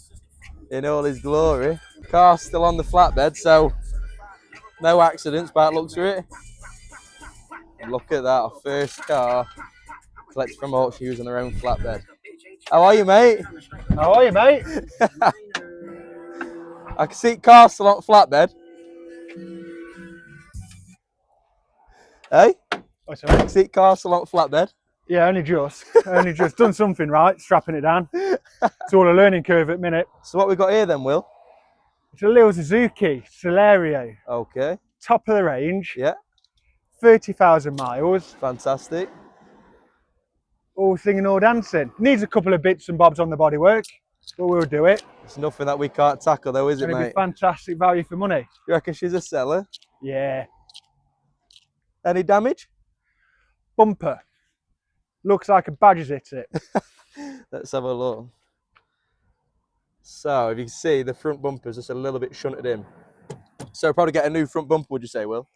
in all his glory. Car's still on the flatbed, so No accidents by the looks of it. Look at that, our first car collected from auction using their own flatbed. How are you, mate? How are you, mate? I can see cars still on flatbed. Hey? What's I can that? see cars still on flatbed. Yeah, only just done something right, strapping it down. It's all a learning curve at minute. So what we got here then, Will? It's a little Suzuki Celerio, Okay. top of the range, Yeah. 30,000 miles, Fantastic. all singing, all dancing. Needs a couple of bits and bobs on the bodywork, but we'll do it. It's nothing that we can't tackle though, is it, And it'll be mate? fantastic value for money. You reckon she's a seller? Yeah. Any damage? Bumper. Looks like a badger's hit it. Let's have a look. So, if you can see, the front bumper's just a little bit shunted in. So, probably get a new front bumper, would you say, Will?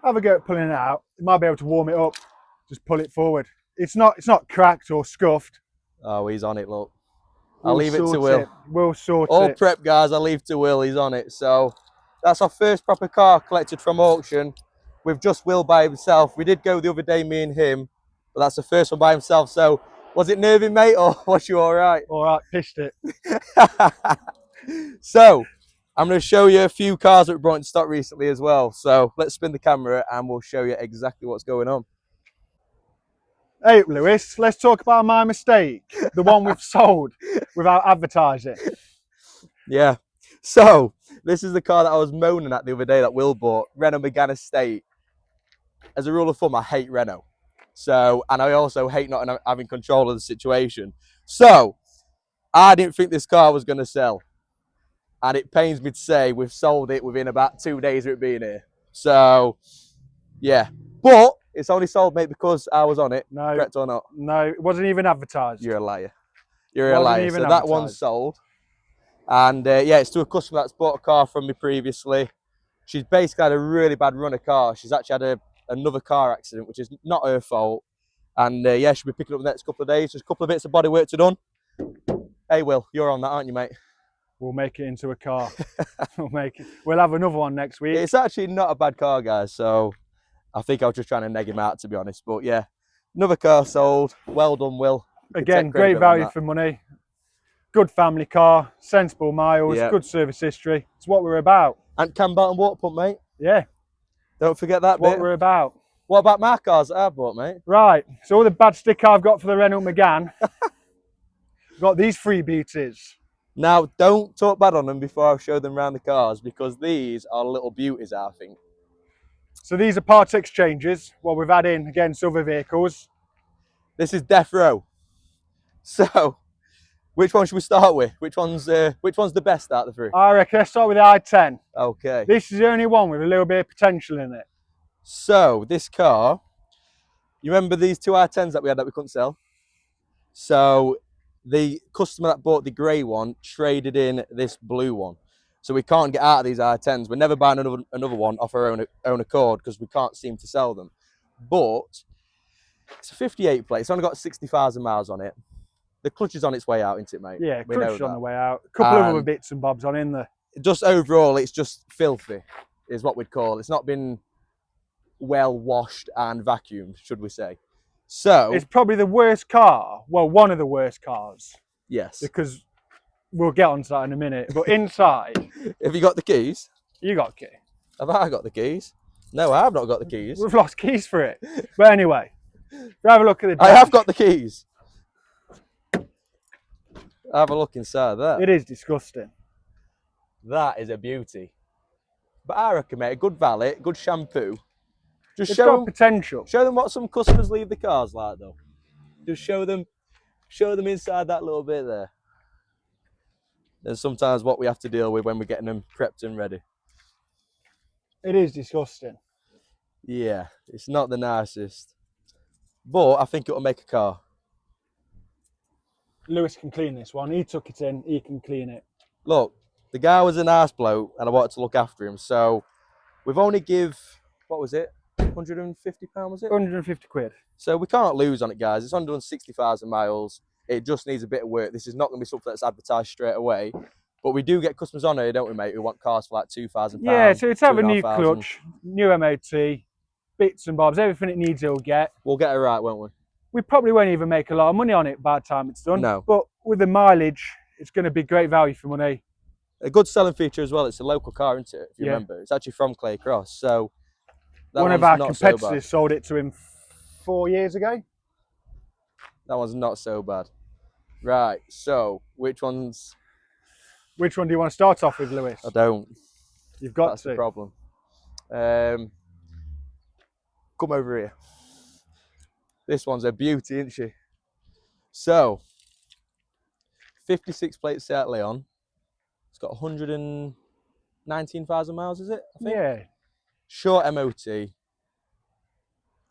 Have a go at pulling it out. You might be able to warm it up. Just pull it forward. It's not cracked or scuffed. Oh, he's on it, look. I'll leave it to Will. We'll sort All it. prep, guys, I'll leave to Will. He's on it. So, that's our first proper car collected from auction with just Will by himself. We did go the other day, me and him, but that's the first one by himself. So, was it nervy, mate, or was you all right? All right, pissed it. So, I'm going to show you a few cars that we brought in stock recently as well. So, let's spin the camera and we'll show you exactly what's going on. Hey, Lewis, let's talk about my mistake. The one we've sold without advertising. Yeah. So, this is the car that I was moaning at the other day that Will bought, Renault Megane Estate. As a rule of thumb, I hate Renault. So, and I also hate not having control of the situation. So, I didn't think this car was going to sell. And it pains me to say we've sold it within about 2 days of it being here. So, yeah. But it's only sold, mate, because I was on it. No. Correct or not? No, it wasn't even advertised. You're a liar. You're a liar. So Even that one's sold. And yeah, it's to a customer that's bought a car from me previously. She's basically had a really bad run of car. She's actually had another car accident, which is not her fault. And yeah, she'll be picking up the next couple of days. Just a couple of bits of body work to done. Hey, Will, you're on that, aren't you, mate? We'll make it into a car. We'll have another one next week. It's actually not a bad car, guys. So I think I was just trying to neg him out, to be honest. But yeah, another car sold. Well done, Will. Again, great value for money. Good family car, sensible miles, good service history. It's what we're about. And cam belt and water pump, mate. Yeah. Don't forget that bit. What we're about. What about my cars that I've bought, mate? Right. So all the bad stick I've got for the Renault Megane. Got these three beauties. Now, don't talk bad on them before I show them around the cars, because these are little beauties, I think. So these are part exchanges, what we've had in against other vehicles. This is death row. So, which one should we start with? Which one's the best out of the three? I reckon let's start with the i10. Okay. This is the only one with a little bit of potential in it. So, this car, you remember these two i10s that we had that we couldn't sell? So, the customer that bought the grey one traded in this blue one. So we can't get out of these i10s. We're never buying another one off our own accord because we can't seem to sell them. But it's a 58 plate. It's only got 60,000 miles on it. The clutch is on its way out, isn't it, mate? Yeah, clutch is on the way out. A couple of other bits and bobs on in there. Just overall, it's just filthy, is what we'd call it. It's not been well washed and vacuumed, should we say. So it's probably the worst car. Well, one of the worst cars. Yes. Because we'll get onto that in a minute. But inside. Have you got the keys? You got a key. Have I got the keys? No, I have not got the keys. We've lost keys for it. But anyway, have a look at the dash. I have got the keys. Have a look inside that. It is disgusting. That is a beauty. But I reckon, mate, a good valet, good shampoo. Just it's got potential. Show them what some customers leave the cars like, though. Just show them inside that little bit there. There's sometimes what we have to deal with when we're getting them prepped and ready. It is disgusting. Yeah, it's not the nicest. But I think it'll make a car. Lewis can clean this one. He took it in. He can clean it. Look, the guy was a nice bloke and I wanted to look after him. So we've only give, what was it? £150, was it? 150 quid. So we can't lose on it, guys. It's only done 60,000 miles. It just needs a bit of work. This is not going to be something that's advertised straight away. But we do get customers on here, don't we, mate, who want cars for like £2,000. Yeah, so it's have a new 2,500. clutch, new MOT, bits and bobs, everything it needs it'll get. We'll get it right, won't we? We probably won't even make a lot of money on it by the time it's done. No. But with the mileage, it's going to be great value for money. A good selling feature as well. It's a local car, isn't it? If you remember, it's actually from Clay Cross. So one of our competitors sold it to him 4 years ago. That one's not so bad. Right. So which one do you want to start off with, Lewis? I don't. You've got That's to. the problem. Come over here. This one's a beauty, isn't she? So 56 plate Seat Leon. It's got 119,000 miles, is it? I think? Yeah. Short MOT. It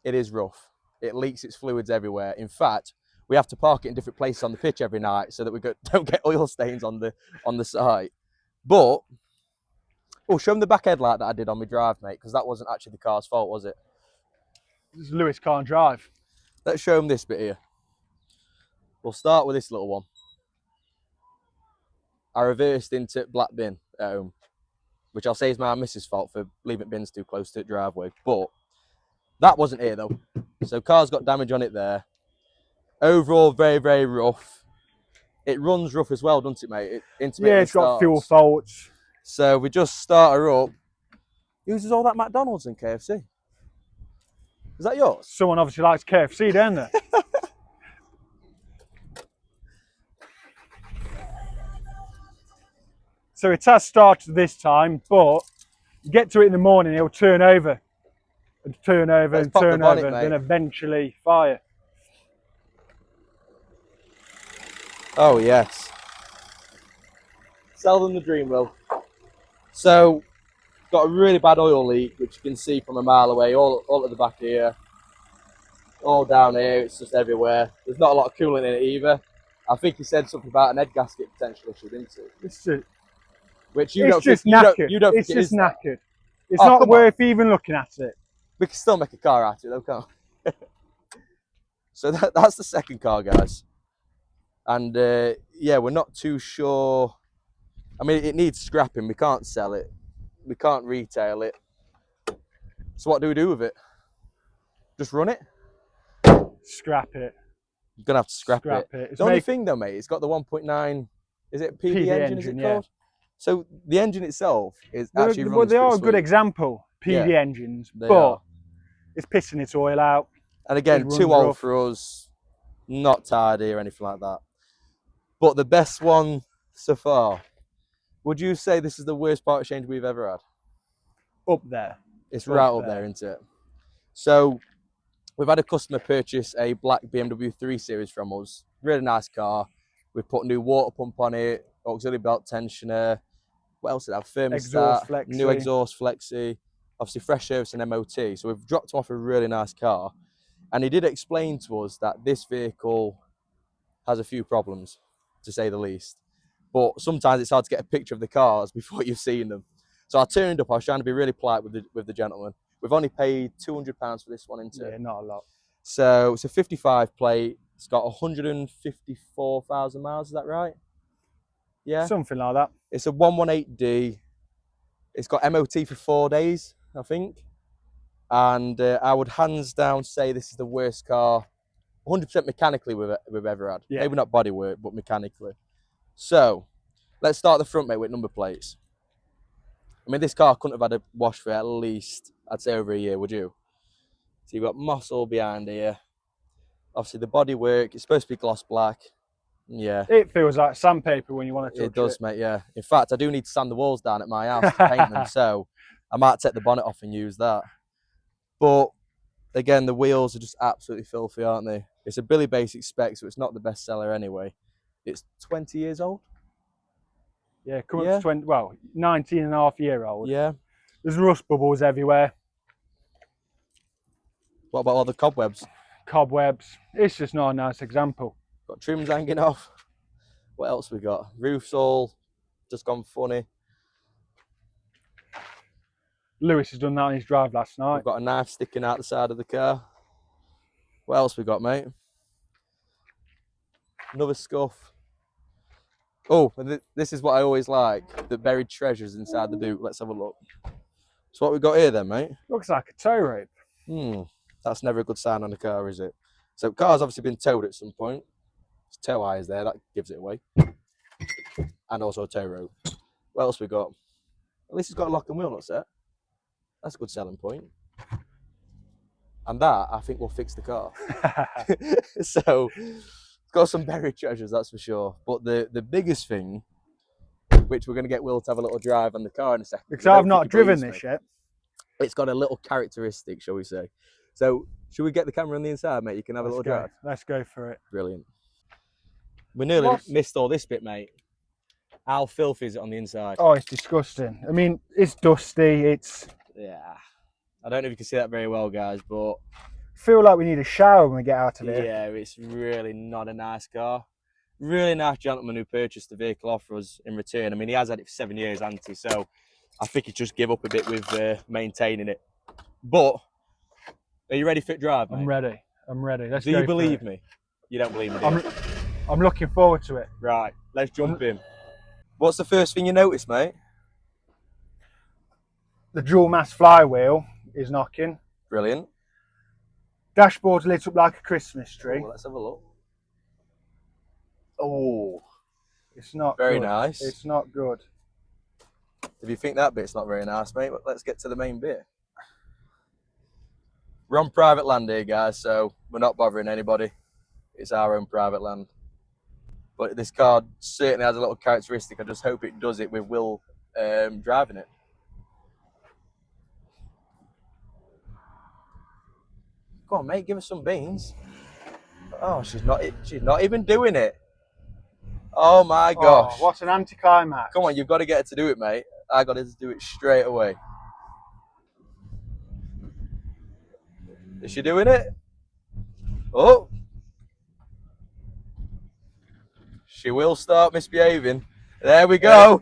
is rough. It leaks its fluids everywhere. In fact, we have to park it in different places on the pitch every night so that we don't get oil stains on the site. But show them the back headlight that I did on my drive, mate, because that wasn't actually the car's fault, was it? Lewis can't drive. Let's show them this bit here. We'll start with this little one. I reversed into black bin at home, which I'll say is my missus' fault for leaving bins too close to the driveway. But that wasn't here though. So car's got damage on it there. Overall, very, very rough. It runs rough as well, doesn't it, mate? It's got fuel faults. So we just start her up. Uses all that McDonald's and KFC. Is that yours? Someone obviously likes KFC, don't they? So it has started this time, but you get to it in the morning, it'll turn over and turn over and turn over, then eventually fire. Oh yes. Sell them the dream, Will. So, got a really bad oil leak, which you can see from a mile away, all at the back here, all down here. It's just everywhere. There's not a lot of coolant in it either. I think he said something about an head gasket potential issue, didn't he? Which you don't think knackered. It's not worth even looking at it. We can still make a car out of it though, can't we? So that's the second car, guys. And yeah, we're not too sure. I mean, it needs scrapping. We can't sell it. We can't retail it. So what do we do with it? Just run it? Scrap it. You're going to have to scrap it. The only thing though, mate, it's got the 1.9, is it PD engine, is it called? So the engine itself is actually Well, they are a good example, PD engines, but it's pissing its oil out. And again, too old for us, not tidy or anything like that. But the best one so far, would you say this is the worst part exchange we've ever had? Up there. It's right up there, isn't it? So we've had a customer purchase a black BMW 3 Series from us. Really nice car. We've put new water pump on it, auxiliary belt tensioner. What else did it have? Thermostat, new exhaust flexi, obviously fresh service and MOT. So we've dropped him off a really nice car. And he did explain to us that this vehicle has a few problems, to say the least. But sometimes it's hard to get a picture of the cars before you've seen them. So I turned up, I was trying to be really polite with the gentleman. We've only paid £200 for this one, isn't it? Yeah, not a lot. So it's a 55 plate. It's got 154,000 miles, is that right? Yeah. Something like that. It's a 118D. It's got MOT for 4 days, I think. And I would hands down say this is the worst car, 100% mechanically we've ever had. Yeah. Maybe not bodywork, but mechanically. So let's start the front, mate, with number plates. I mean, this car couldn't have had a wash for at least, I'd say, over a year, would you? So you've got moss all behind here. Obviously, the bodywork, it's supposed to be gloss black. Yeah. It feels like sandpaper when you want to touch it. It does, mate, yeah. In fact, I do need to sand the walls down at my house to paint them, so I might take the bonnet off and use that. But, again, the wheels are just absolutely filthy, aren't they? It's a Billy Basic spec, so it's not the best seller anyway. It's 20 years old. Yeah, coming up to 20, well, 19 and a half year old. Yeah. There's rust bubbles everywhere. What about all the cobwebs? Cobwebs. It's just not a nice example. Got trims hanging off. What else we got? Roof's all just gone funny. Lewis has done that on his drive last night. We've got a knife sticking out the side of the car. What else we got, mate? Another scuff. Oh, and this is what I always like, the buried treasures inside the boot. Let's have a look. So what we got here then, mate? Looks like a tow rope. That's never a good sign on a car, is it? So car's obviously been towed at some point. It's tow eyes there, that gives it away. And also a tow rope. What else we got? At least it's got a lock and wheel nut set. That's a good selling point. And that, I think, will fix the car. So, it's got some buried treasures, that's for sure. But the biggest thing, which we're going to get Will to have a little drive on the car in a second. Because I've not driven this yet. It's got a little characteristic, shall we say. So, should we get the camera on the inside, mate? You can have a little drive. Let's go for it. Brilliant. We nearly missed all this bit, mate. How filthy is it on the inside? Oh, it's disgusting. I mean, it's dusty. It's... Yeah. I don't know if you can see that very well, guys, but... I feel like we need a shower when we get out of here. Yeah, it's really not a nice car. Really nice gentleman who purchased the vehicle off us in return. I mean, he has had it for 7 years, hasn't he? So I think he just give up a bit with maintaining it. But are you ready for drive, mate? I'm ready. I'm ready. Let's Do go you for believe it. me? You don't believe me, do you? I'm looking forward to it. Right, let's jump in. What's the first thing you notice, mate? The dual mass flywheel is knocking. Brilliant. Dashboard's lit up like a Christmas tree. Oh, let's have a look. Oh, it's not very good. Nice. It's not good. If you think that bit's not very nice, mate, let's get to the main bit. We're on private land here, guys, so we're not bothering anybody. It's our own private land. But this car certainly has a little characteristic. I just hope it does it with Will driving it. Go on, mate, give us some beans. Oh, she's not even doing it. Oh my gosh. Oh, what an anticlimax. Come on, you've got to get her to do it, mate. I got her to do it straight away. Is she doing it? Oh. She will start misbehaving. There we go.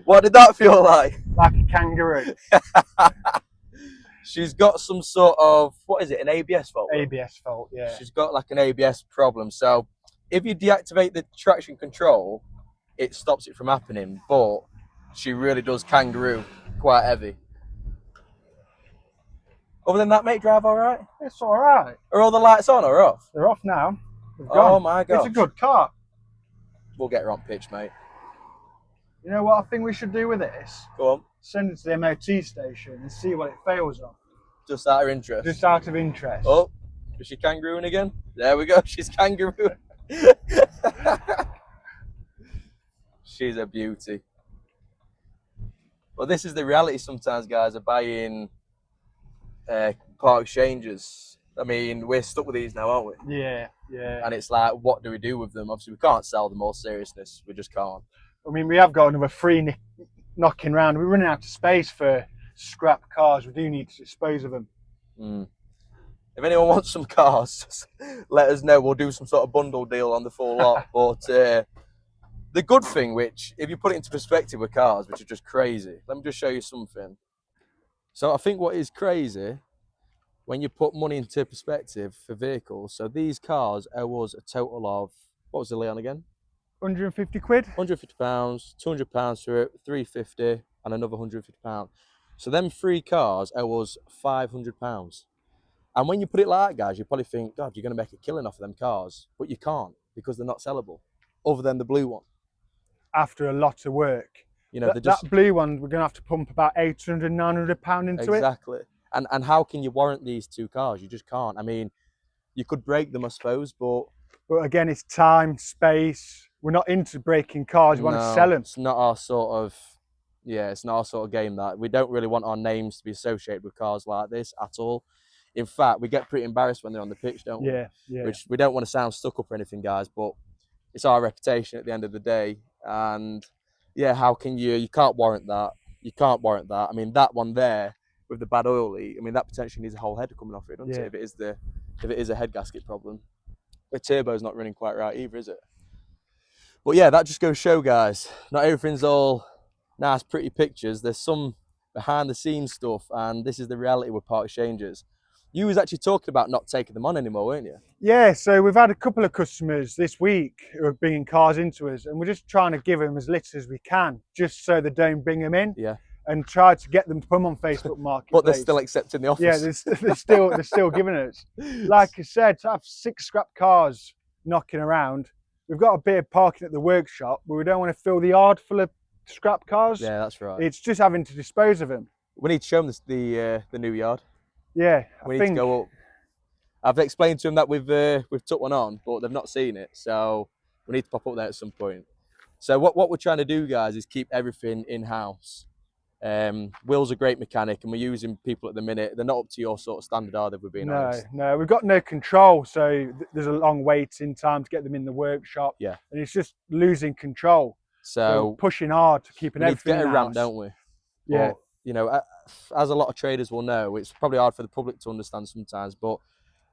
What did that feel like? Like a kangaroo. She's got some sort of, what is it, an ABS fault? ABS fault, yeah. She's got like an ABS problem. So if you deactivate the traction control, it stops it from happening. But she really does kangaroo quite heavy. Other than that, mate, drive all right? It's all right. Are all the lights on or off? They're off now. Oh my god. It's a good car. We'll get her on pitch, mate. You know what I think we should do with this? Go on. Send it to the MOT station and see what it fails on. Just out of interest. Just out of interest. Oh, is she kangarooing again? There we go. She's kangarooing. She's a beauty. Well, this is the reality sometimes, guys, of buying part exchanges. I mean, we're stuck with these now, aren't we? Yeah, yeah. And it's like, what do we do with them? Obviously, we can't sell them, all seriousness. We just can't. I mean, we have got another 3 knocking round. We're running out of space for scrap cars. We do need to dispose of them. If anyone wants some cars, just let us know. We'll do some sort of bundle deal on the full lot. But the good thing, which, if you put it into perspective with cars, which are just crazy, let me just show you something. So I think what is crazy, when you put money into perspective for vehicles, so these cars owe us a total of, what was the Leon again? 150 quid? £150, £200 for it, £350, and another £150. So them 3 cars owe us £500. And when you put it like that, guys, you probably think, God, you're going to make a killing off of them cars. But you can't, because they're not sellable, other than the blue one. After a lot of work. You know, that blue one, we're going to have to pump about £800, £900 into it. Exactly. And how can you warrant these 2 cars? You just can't. I mean, you could break them, I suppose, but... But again, it's time, space. We're not into breaking cars. We want to sell them. It's not our sort of... Yeah, it's not our sort of game, that. We don't really want our names to be associated with cars like this at all. In fact, we get pretty embarrassed when they're on the pitch, don't we? Yeah, yeah. Which we don't want to sound stuck up or anything, guys, but it's our reputation at the end of the day. And yeah, how can you can't warrant that. You can't warrant that. I mean, that one there with the bad oil leak, I mean, that potentially needs a whole head coming off it, doesn't it? If it is a head gasket problem. The turbo's not running quite right either, is it? But yeah, that just goes to show, guys, not everything's all nice, pretty pictures. There's some behind the scenes stuff, and this is the reality with part exchanges. You was actually talking about not taking them on anymore, weren't you? Yeah, so we've had a couple of customers this week who are bringing cars into us, and we're just trying to give them as little as we can, just so they don't bring them in. Yeah. And try to get them to put them on Facebook Marketplace. But they're still accepting the offers. Yeah, they're still giving us. Like I said, to have 6 scrap cars knocking around, we've got a bit of parking at the workshop, but we don't want to fill the yard full of scrap cars. Yeah, that's right. It's just having to dispose of them. We need to show them the new yard. Yeah, we need to go up. I've explained to them that we've took one on, but they've not seen it, so we need to pop up there at some point. So what we're trying to do, guys, is keep everything in house. Will's a great mechanic, and we're using people at the minute. They're not up to your sort of standard, are they? We're being honest. No, we've got no control, so there's a long waiting time to get them in the workshop. Yeah, and it's just losing control. So pushing hard to keeping everything in house. We need to get a ramp, don't we? Yeah. But, you know, as a lot of traders will know, it's probably hard for the public to understand sometimes, but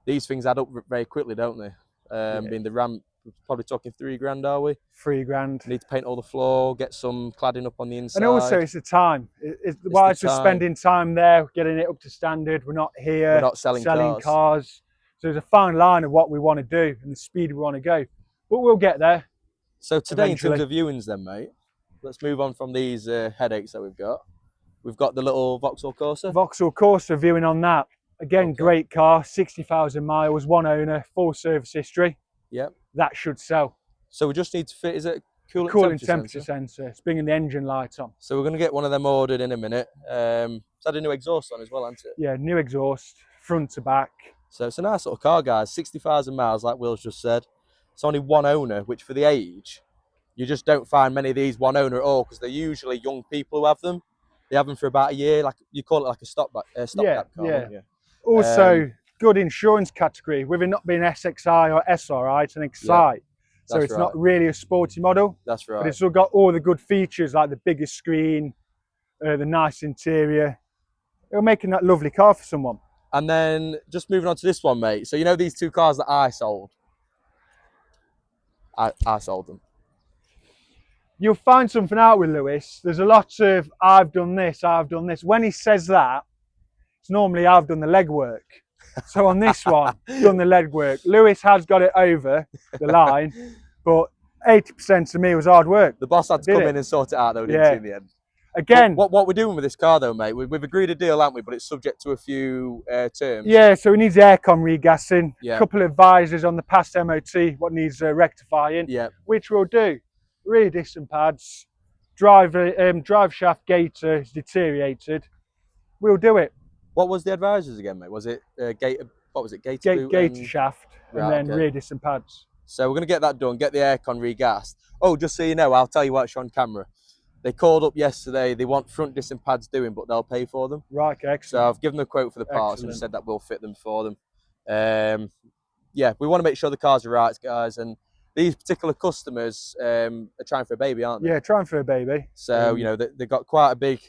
these things add up very quickly, don't they? Being the ramp, we're probably talking $3 grand, are we? $3 grand. Need to paint all the floor, get some cladding up on the inside. And also it's the time. Whilst we're spending time there, getting it up to standard, we're not here we're not selling cars. So there's a fine line of what we want to do and the speed we want to go. But we'll get there. So today, in terms of viewings then, mate, let's move on from these headaches that we've got. We've got the little Vauxhall Corsa. Vauxhall Corsa viewing on that. Again, great car, 60,000 miles, one owner, full service history. Yep. That should sell. So we just need to fit, is it coolant temperature sensor? It's bringing the engine light on. So we're going to get one of them ordered in a minute. It's had a new exhaust on as well, hasn't it? Yeah, new exhaust, front to back. So it's a nice little car, guys. 60,000 miles, like Will's just said. It's only one owner, which for the age, you just don't find many of these one owner at all, because they're usually young people who have them. They have them for about a year, like you call it like a stopgap car, don't you? Also, good insurance category, with it not being SXI or SRI, it's an Excite. So it's not really a sporty model. That's right. But it's still got all the good features like the bigger screen, the nice interior. It'll make that lovely car for someone. And then just moving on to this one, mate. So you know these two cars that I sold? I sold them. You'll find something out with Lewis. There's a lot of, I've done this, I've done this. When he says that, it's normally I've done the legwork. So on this one, done the legwork. Lewis has got it over the line, but 80% of me was hard work. The boss had to come in and sort it out, though, didn't he, in the end? Again, what we're doing with this car, though, mate, we've agreed a deal, haven't we? But it's subject to a few terms. Yeah, so it needs aircon regassing, a couple of visors on the past MOT, what needs rectifying, which we'll do. Rear disc pads, drive shaft gaiter is deteriorated. We'll do it. What was the advisors again, mate? Was it gaiter? What was it? Gaiter shaft, and then rear disc pads. So we're going to get that done. Get the aircon regassed. Oh, just so you know, I'll tell you what's on camera. They called up yesterday. They want front disc pads doing, but they'll pay for them. Right, excellent. So I've given them a quote for the parts and said that we'll fit them for them. Yeah, we want to make sure the cars are right, guys. And these particular customers are trying for a baby, aren't they? Yeah, trying for a baby. So, you know, they've got quite a big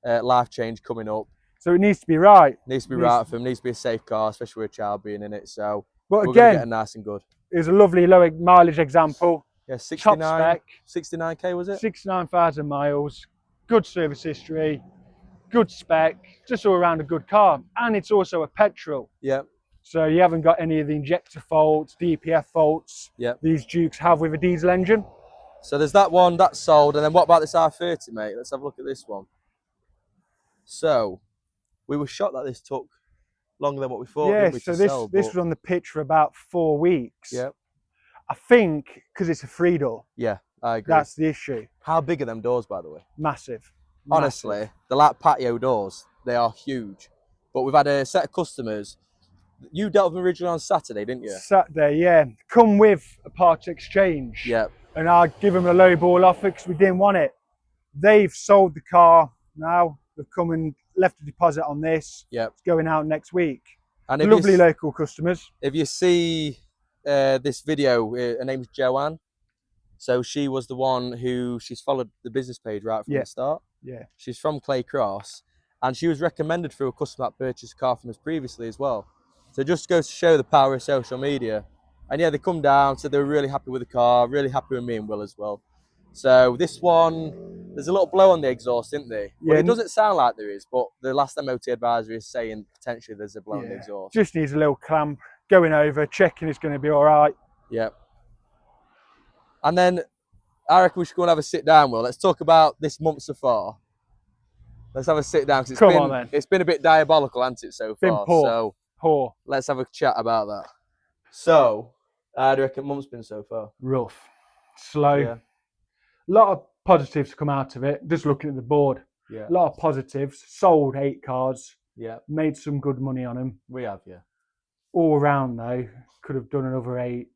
life change coming up. So it needs to be right. Needs to be right for them. Needs to be a safe car, especially with a child being in it. So but we're again, going to get it nice and good. Here's a lovely low mileage example. Yeah, 69, top spec. 69k was it? 69,000 miles. Good service history. Good spec. Just all around a good car. And it's also a petrol. Yeah. So you haven't got any of the injector faults, DPF faults. Yeah. These Dukes have with a diesel engine. So there's that one, that's sold. And then what about this R30, mate? Let's have a look at this one. So we were shocked that this took longer than what we thought. Yeah, so this was on the pitch for about 4 weeks. Yeah. I think because it's a 3-door. Yeah, I agree. That's the issue. How big are them doors, by the way? Massive. Honestly, they're like patio doors. They are huge. But we've had a set of customers. You dealt with them originally on Saturday, didn't you? Saturday, yeah. Come with a part exchange. Yeah. And I give them a low ball offer because we didn't want it. They've sold the car now. They've come and left a deposit on this. Yeah. It's going out next week. And lovely local customers. If you see this video, her name's Joanne. So she was the one she's followed the business page right from the start. Yeah. She's from Clay Cross, and she was recommended through a customer that purchased a car from us previously as well. So it just goes to show the power of social media. And yeah, they come down, so they were really happy with the car, really happy with me and Will as well. So this one, there's a little blow on the exhaust, isn't there? Well, Yeah, it doesn't sound like there is, but the last MOT advisor is saying potentially there's a blow on the yeah. exhaust. Just needs a little clamp. Going over, checking it's going to be all right. Yep. And then I reckon we should go and have a sit down, Will. Let's talk about this month so far. Let's have a sit down because Come on then. it's been a bit diabolical, hasn't it, so Been far? poor. So Poor. let's have a chat about that. So, how do you reckon month's been so far? Rough. Slow. Yeah. A lot of positives come out of it. Just looking at the board. Yeah. A lot of positives. Sold 8 cars. Yeah. Made some good money on them. We have, yeah. All round though, could have done another 8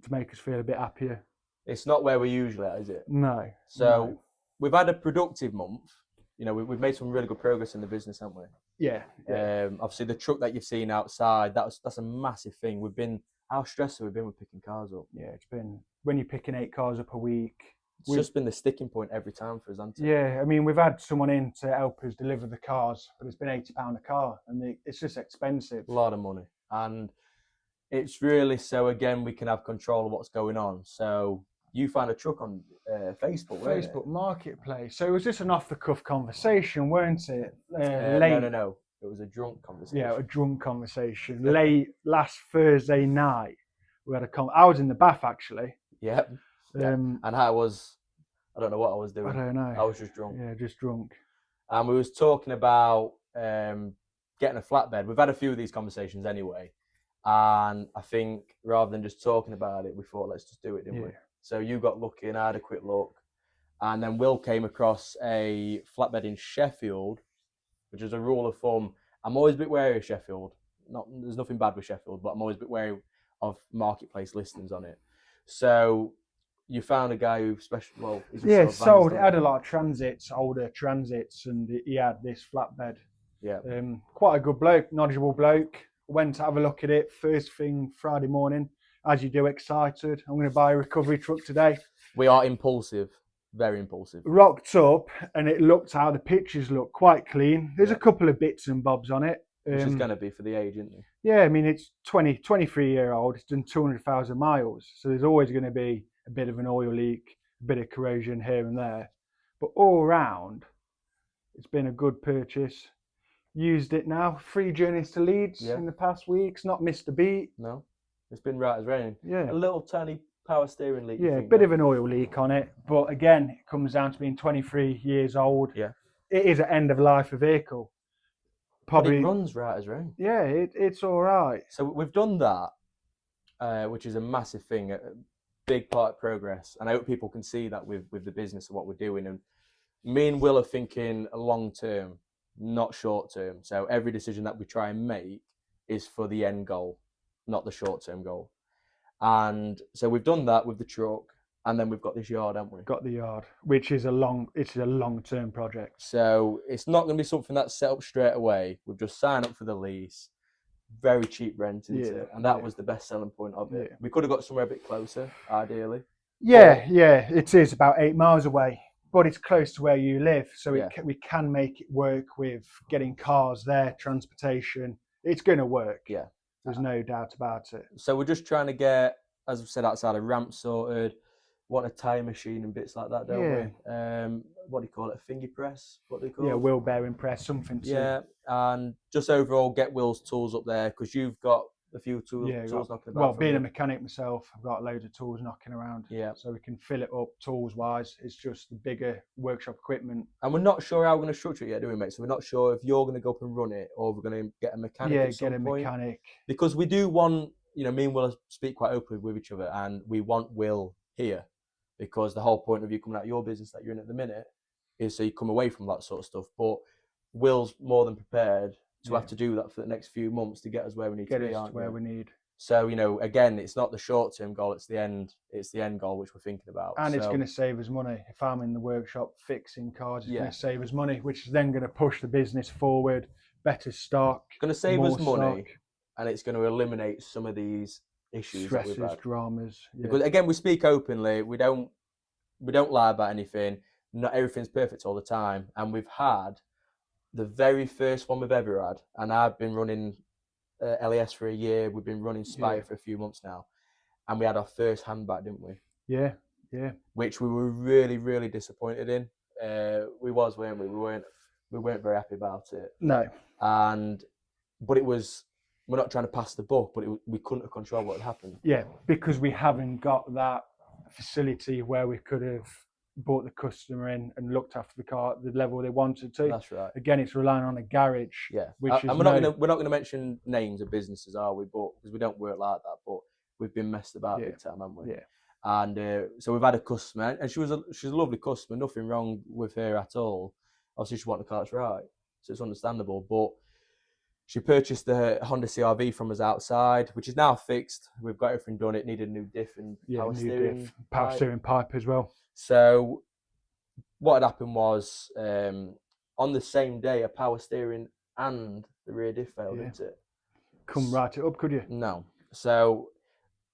to make us feel a bit happier. It's not where we're usually at, is it? No. So we've had a productive month. You know, we've made some really good progress in the business, haven't we? Yeah. Obviously, the truck that you've seen outside, that's a massive thing. How stressed have we been with picking cars up? Yeah, it's been, when you're picking 8 cars up a week. It's just been the sticking point every time for us, hasn't it? Yeah, I mean, we've had someone in to help us deliver the cars, but it's been £80 a car, and it's just expensive. A lot of money. And it's really so, again, we can have control of what's going on. So you found a truck on Facebook, weren't it? Facebook Marketplace. So it was just an off-the-cuff conversation, weren't it? No. It was a drunk conversation. Yeah, a drunk conversation. Late last Thursday night, we had I was in the bath, actually. Yep. Yeah. And I don't know what I was doing. I don't know. I was just drunk. Yeah, just drunk. And we was talking about getting a flatbed. We've had a few of these conversations anyway. And I think rather than just talking about it, we thought, let's just do it, didn't we? So you got lucky and I had a quick look. And then Will came across a flatbed in Sheffield, which is a rule of thumb. I'm always a bit wary of Sheffield. There's nothing bad with Sheffield, but I'm always a bit wary of marketplace listings on it. So you found a guy who sold. It had a lot of transits, older transits, and he had this flatbed. Yeah. Quite a good bloke, knowledgeable bloke. Went to have a look at it first thing Friday morning, as you do, excited. I'm going to buy a recovery truck today. We are impulsive, very impulsive. Rocked up, and it looked how the pictures look quite clean. There's a couple of bits and bobs on it. Which is going to be for the age, isn't it? Yeah, I mean, it's 23-year-old. It's done 200,000 miles. So there's always going to be a bit of an oil leak, a bit of corrosion here and there. But all round, it's been a good purchase. Used it now. 3 journeys to Leeds in the past weeks. Not missed a beat. No, it's been right as rain. Yeah. A little tiny power steering leak. Yeah, a bit of an oil leak on it. But again, it comes down to being 23 years old. Yeah. It is an end of life vehicle. Probably. But it runs right as rain. Yeah, it's all right. So we've done that, which is a massive thing, a big part of progress. And I hope people can see that with the business and what we're doing. And me and Will are thinking long term, not short term. So every decision that we try and make is for the end goal, not the short term goal. And so we've done that with the truck. And then we've got this yard, haven't we? Got the yard, which is a long-term project. So it's not going to be something that's set up straight away. We've just signed up for the lease. Very cheap rent, isn't it? And that was the best selling point of it. We could have got somewhere a bit closer, ideally. Yeah, it is about 8 miles away, but it's close to where you live. So we can make it work with getting cars there, transportation. It's going to work. Yeah. There's no doubt about it. So we're just trying to get, as I've said, outside a ramp sorted. Want a tyre machine and bits like that, don't we? What do you call it? A finger press? What do you call it? Yeah, wheel bearing press, something. Yeah, and just overall get Will's tools up there because you've got a few tools knocking about. Well, being a mechanic myself, I've got loads of tools knocking around. Yeah. So we can fill it up tools-wise. It's just the bigger workshop equipment. And we're not sure how we're going to structure it yet, do we, mate? So we're not sure if you're going to go up and run it or we're going to get a mechanic at some point. Mechanic. Because we do want, me and Will speak quite openly with each other and we want Will here. Because the whole point of you coming out of your business that you're in at the minute is so you come away from that sort of stuff. But Will's more than prepared to have to do that for the next few months to get us where we need to be. Get us to where we need. So, again, it's not the short-term goal, it's the end goal which we're thinking about. And it's going to save us money. If I'm in the workshop fixing cars, it's going to save us money, which is then going to push the business forward, better stock. It's going to save us money, and it's going to eliminate some of these issues, stresses, dramas. Because again, we speak openly. We don't lie about anything. Not everything's perfect all the time. And we've had the very first one we've ever had. And I've been running LES for a year. We've been running Spire for a few months now. And we had our first handback, didn't we? Yeah. Yeah. which we were really, really disappointed in. We was, weren't we? We weren't very happy about it. No. But it was, we're not trying to pass the buck, but we couldn't have controlled what had happened. Yeah, because we haven't got that facility where we could have brought the customer in and looked after the car at the level they wanted to. That's right. Again, it's relying on a garage. Yeah, which is and we're not gonna mention names of businesses, are we? But because we don't work like that, but we've been messed about big time, haven't we? Yeah. And so we've had a customer, and she's a lovely customer. Nothing wrong with her at all. Obviously, she wanted the car that's right, so it's understandable. But she purchased the Honda CR-V from us outside, which is now fixed. We've got everything done. It needed a new diff and power steering pipe as well. So what had happened was on the same day, a power steering and the rear diff failed, didn't it? Couldn't write it up, could you? No. So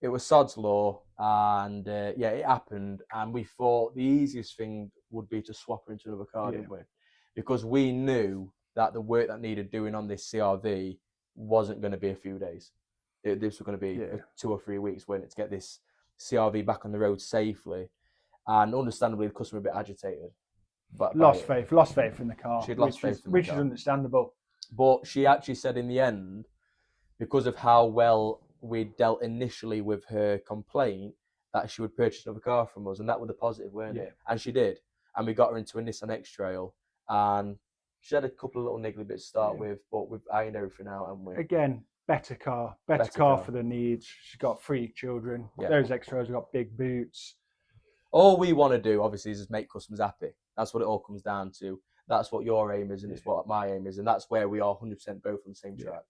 it was sod's law, and yeah, it happened. And we thought the easiest thing would be to swap her into another car, didn't we? Because we knew that the work that needed doing on this CR-V wasn't going to be a few days. This was going to be 2 or 3 weeks, wasn't it, to get this CR-V back on the road safely. And understandably, the customer a bit agitated. But lost faith in the car. She'd lost faith in the car. Which is understandable. But she actually said in the end, because of how well we dealt initially with her complaint, that she would purchase another car from us, and that was the positive, weren't it? And she did. And we got her into a Nissan X-Trail, and she had a couple of little niggly bits to start with, but we've ironed everything out, haven't we? Again, better car for the needs. She's got 3 children. Yeah. Those X-Trails have got big boots. All we want to do, obviously, is just make customers happy. That's what it all comes down to. That's what your aim is, and it's what my aim is, and that's where we are 100% both on the same track.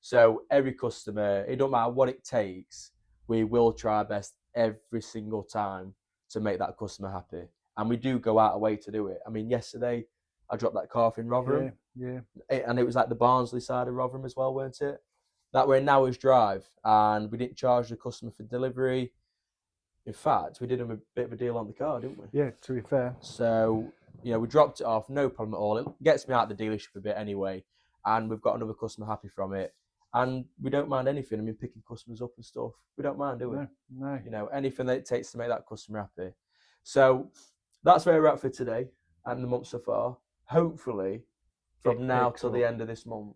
So every customer, it don't matter what it takes, we will try our best every single time to make that customer happy. And we do go out of way to do it. I mean, yesterday, I dropped that car off in Rotherham. And it was like the Barnsley side of Rotherham as well, weren't it? That were an hour's drive, and we didn't charge the customer for delivery. In fact, we did him a bit of a deal on the car, didn't we? Yeah, to be fair. So, we dropped it off, no problem at all. It gets me out of the dealership a bit anyway, and we've got another customer happy from it. And we don't mind anything. I mean, picking customers up and stuff, we don't mind, do we? No. Anything that it takes to make that customer happy. So that's where we're at for today and the month so far. Hopefully, from now till the end of this month,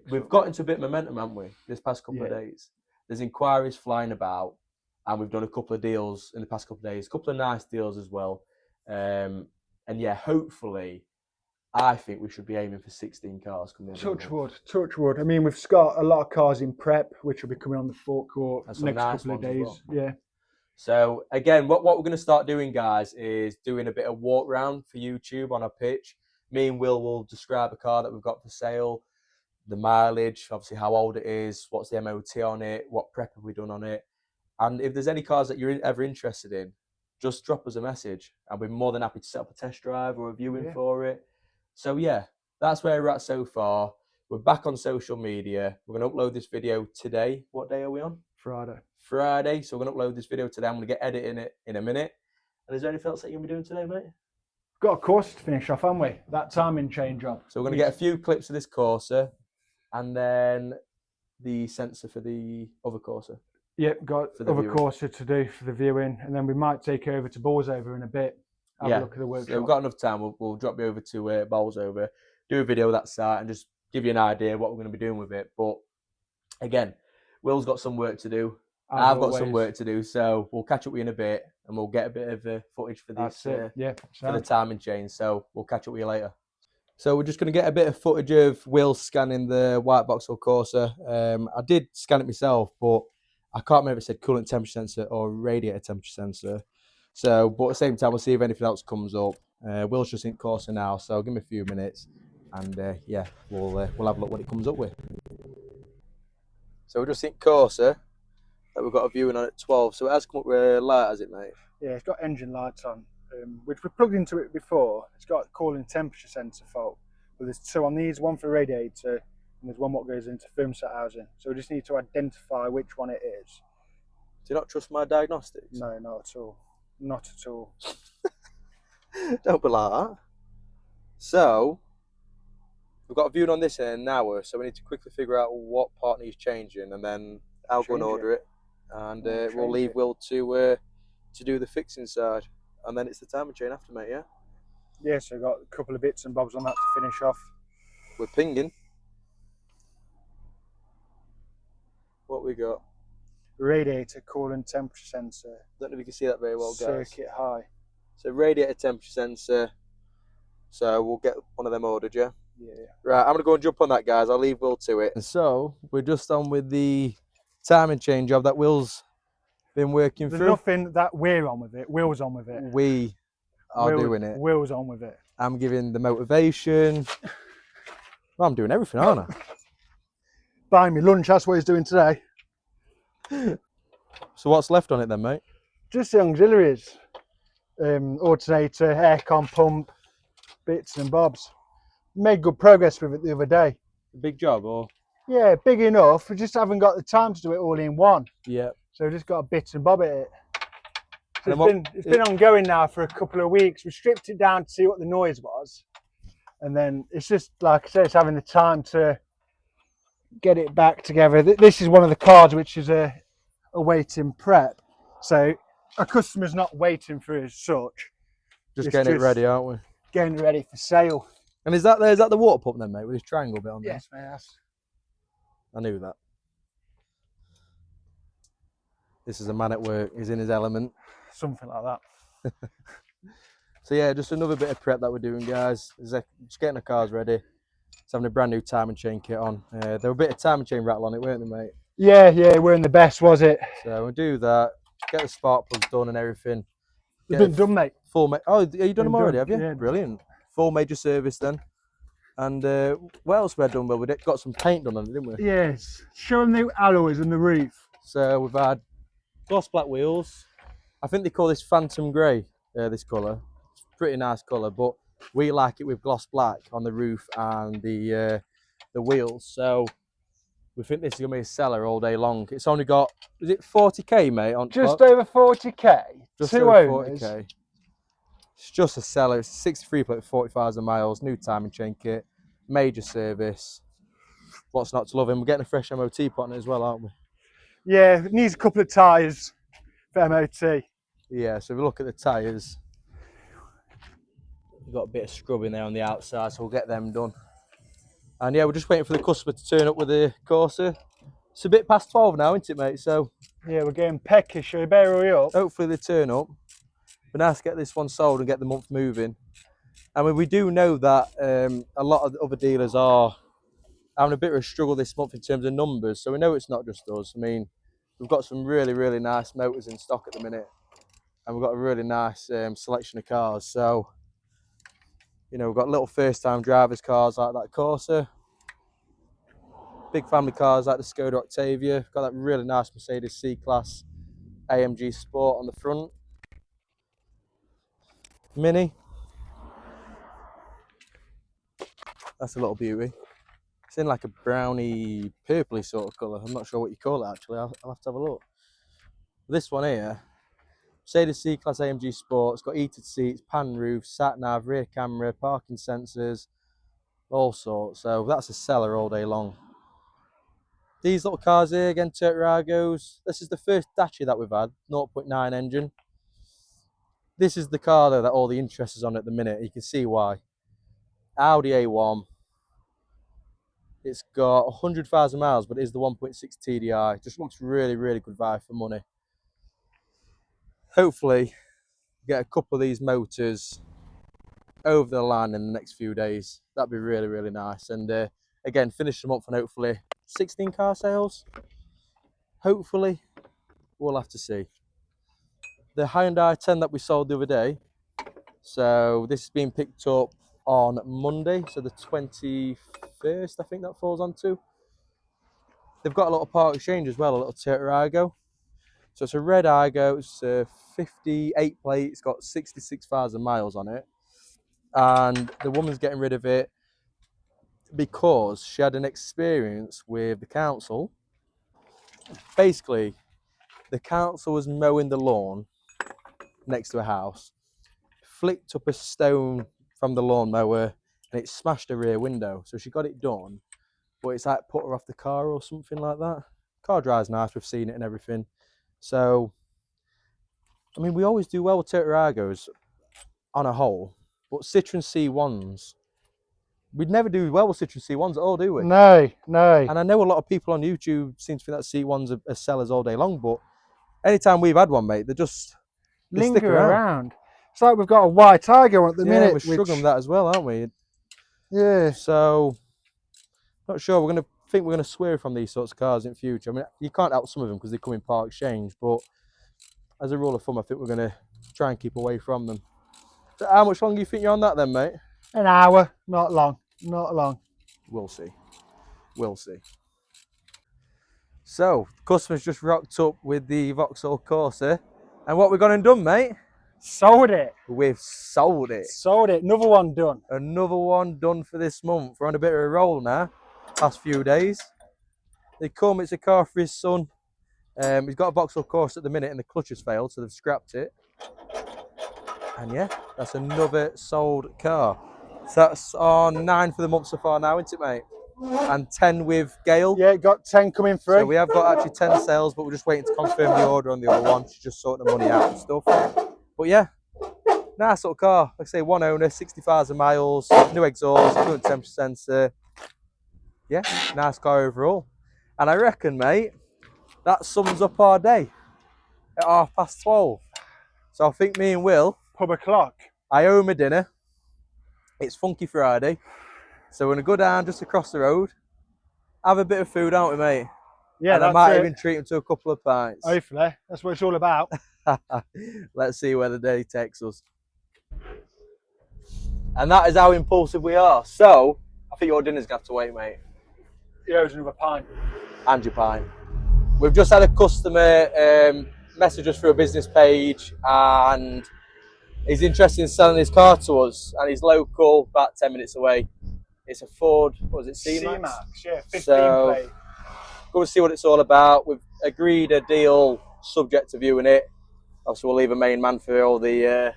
we've got into a bit of momentum, haven't we, this past couple of days? There's inquiries flying about, and we've done a couple of deals in the past couple of days, a couple of nice deals as well. And yeah, hopefully, I think we should be aiming for 16 cars coming in. Touch wood. I mean, we've got a lot of cars in prep, which will be coming on the forecourt next couple of days. Well. Yeah. So again, what we're going to start doing, guys, is doing a bit of walk round for YouTube on our pitch. Me and Will describe a car that we've got for sale, the mileage, obviously how old it is, what's the MOT on it, what prep have we done on it. And if there's any cars that you're ever interested in, just drop us a message. I'll be more than happy to set up a test drive or a viewing for it. So yeah, that's where we're at so far. We're back on social media. We're going to upload this video today. What day are we on? Friday. So we're going to upload this video today. I'm going to get editing it in a minute. And is there anything else that you're going to be doing today, mate? Got a course to finish off, haven't we? That timing change on. So we're going to get a few clips of this Corsa and then the sensor for the other Corsa. Yep, got other Corsa to do for the viewing. And then we might take over to Bolsover in a bit. Have a look at the workshop. So we've got enough time. We'll drop you over to Bolsover, do a video of that site, and just give you an idea of what we're going to be doing with it. But again, Will's got some work to do. I've got some work to do. So we'll catch up with you in a bit, and we'll get a bit of footage for this for the timing chain. So we'll catch up with you later. So we're just going to get a bit of footage of Will scanning the white box or Corsa. I did scan it myself, but I can't remember if it said coolant temperature sensor or radiator temperature sensor. So, but at the same time, we'll see if anything else comes up. Will's just in Corsa now, so give me a few minutes, and yeah, we'll have a look what it comes up with. So we're just in Corsa that we've got a viewing on at 12. So it has come up with a light, has it, mate? Yeah, it's got engine lights on, which we plugged into it before. It's got a cooling temperature sensor fault. But there's 2 on these, one for radiator, and there's one what goes into thermostat housing. So we just need to identify which one it is. Do you not trust my diagnostics? No, not at all. Not at all. Don't be like that. So, we've got a viewing on this in an hour, so we need to quickly figure out what part needs changing, and then I'll go and order it, and we'll leave Will to to do the fixing side, and then it's the timing chain after, mate. Yeah, Yeah, so I've got a couple of bits and bobs on that to finish off. we're pinging. What we got? Radiator coolant temperature sensor. Don't know if you can see that very well, guys. Circuit high. So radiator temperature sensor. So we'll get one of them ordered, yeah? Yeah. Right, I'm going to go and jump on that, guys. I'll leave Will to it. So we're just on with the timing chain job that Will's been working There's through. nothing that we're on with it. Will's on with it. We are doing it. Will's on with it. I'm giving the motivation. Well, I'm doing everything, aren't I? Buying me lunch, that's what he's doing today. So what's left on it then, mate? Just the auxiliaries. Alternator, aircon pump, bits and bobs. Made good progress with it the other day. A big job, or? Yeah, big enough. We just haven't got the time to do it all in one. Yeah. So we just got a bit and bob at it. So it's been it, ongoing now for a couple of weeks. We stripped it down to see what the noise was. And then it's just, like I said, it's having the time to get it back together. This is one of the cards which is a waiting prep. So a customer's not waiting for it as such. just getting it ready, aren't we? Getting it ready for sale. And is that the water pump then, mate, with this triangle bit on there? Yes, mate. I knew that. This is a man at work. He's in his element. Something like that. So yeah, just another bit of prep that we're doing, guys. Just getting the cars ready. It's having a brand new timing chain kit on. There were a bit of timing chain rattle on it, weren't they, mate? Yeah, weren't the best, was it? So we'll do that. Get the spark plugs done and everything. They've been done, mate. Oh, have you done them already, have you? Yeah. Brilliant. Full major service then. And what else we had done? Well, we got some paint done on it, didn't we? Yes. Show them the alloys and the roof. So we've had gloss black wheels. I think they call this Phantom Grey, this colour. It's a pretty nice colour, but we like it with gloss black on the roof and the wheels. So we think this is going to be a seller all day long. It's only got, is it 40k, mate? Just over 40k. Just two over owners. 40k. It's just a seller. It's 63 plate, 40,000 miles, new timing chain kit, major service. What's not to love him? We're getting a fresh MOT put on it as well, aren't we? Yeah, it needs a couple of tyres for MOT. Yeah, so if we look at the tyres, we've got a bit of scrubbing there on the outside, so we'll get them done. And yeah, we're just waiting for the customer to turn up with the Corsa. It's a bit past 12 now, isn't it, mate? So yeah, we're getting peckish, so you better hurry up. Hopefully they turn up. But nice to get this one sold and get the month moving. I mean, we do know that a lot of the other dealers are having a bit of a struggle this month in terms of numbers. So we know it's not just us. I mean, we've got some really, really nice motors in stock at the minute. And we've got a really nice selection of cars. So, you know, we've got little first-time drivers cars like that Corsa. Big family cars like the Skoda Octavia. Got that really nice Mercedes C-Class AMG Sport on the front. Mini. That's a little beauty. It's in like a browny, purpley sort of colour. I'm not sure what you call it actually. I'll have to have a look. This one here, Mercedes C-Class AMG Sport. It's got heated seats, pan roof, sat nav, rear camera, parking sensors, all sorts. So that's a seller all day long. These little cars here, again, Turtagos. This is the first Dacia that we've had, 0.9 engine. This is the car though that all the interest is on at the minute. You can see why. Audi A1. It's got 100,000 miles, but it is the 1.6 TDI. Just looks really, really good value for money. Hopefully, get a couple of these motors over the line in the next few days. That'd be really, really nice. And again, finish them up for hopefully 16 car sales. Hopefully, we'll have to see. The Hyundai 10 that we sold the other day. So this is being picked up on Monday, so the 21st, I think that falls onto. They've got a little part exchange as well, a little Turtago. So it's a red Argo, it's a 58 plate, it's got 66,000 miles on it. And the woman's getting rid of it because she had an experience with the council. Basically, the council was mowing the lawn next to a house, flicked up a stone from the lawnmower and it smashed her rear window. So she got it done, but it's like put her off the car or something like that. Car drives nice, we've seen it and everything. So I mean, we always do well with Toragos on a whole, but Citroen C1s, we'd never do well with Citroen C1s at all, do we? No, no. And I know a lot of people on YouTube seem to think that C1s are sellers all day long, but anytime we've had one, mate, they stick Linger around. around. It's like we've got a white tiger on at the minute. We're struggling with that as well, aren't we? Yeah. So, not sure. We're gonna swear from these sorts of cars in future. I mean, you can't help some of them because they come in part exchange, but as a rule of thumb, I think we're gonna try and keep away from them. So how much longer do you think you're on that then, mate? An hour, not long, not long. We'll see. We'll see. So, customers just rocked up with the Vauxhall Corsa, and what we've gone and done, mate? Sold it. We've sold it. Sold it. Another one done. Another one done for this month. We're on a bit of a roll now. Past few days. They come. It's a car for his son. He's got a Vauxhall Corsa at the minute, and the clutch has failed, so they've scrapped it. And yeah, that's another sold car. So that's on 9 for the month so far now, isn't it, mate? And 10 with Gail. Yeah, got 10 coming through. So we have got actually 10 sales, but we're just waiting to confirm the order on the other one. She's just sorting the money out and stuff. But yeah, nice little car. Like I say, one owner, 60,000 miles, new exhaust, fluid temperature sensor. Yeah, nice car overall. And I reckon, mate, that sums up our day at 12:30. So I think me and Will, Pub o'clock. I owe him a dinner. It's Funky Friday. So we're going to go down just across the road, have a bit of food, aren't we, mate? Yeah, and I that's might it. even treat him to a couple of pints. Hopefully, that's what it's all about. Let's see where the day takes us. And that is how impulsive we are. So, I think your dinner's going to have to wait, mate. He owes another pint. And your pint. We've just had a customer message us through a business page, and he's interested in selling his car to us, and he's local, about 10 minutes away. It's a Ford, what was it, C-Max? C-Max, yeah, 15 so, plate. Go and see what it's all about. We've agreed a deal subject to viewing it. Obviously, we'll leave a main man for all the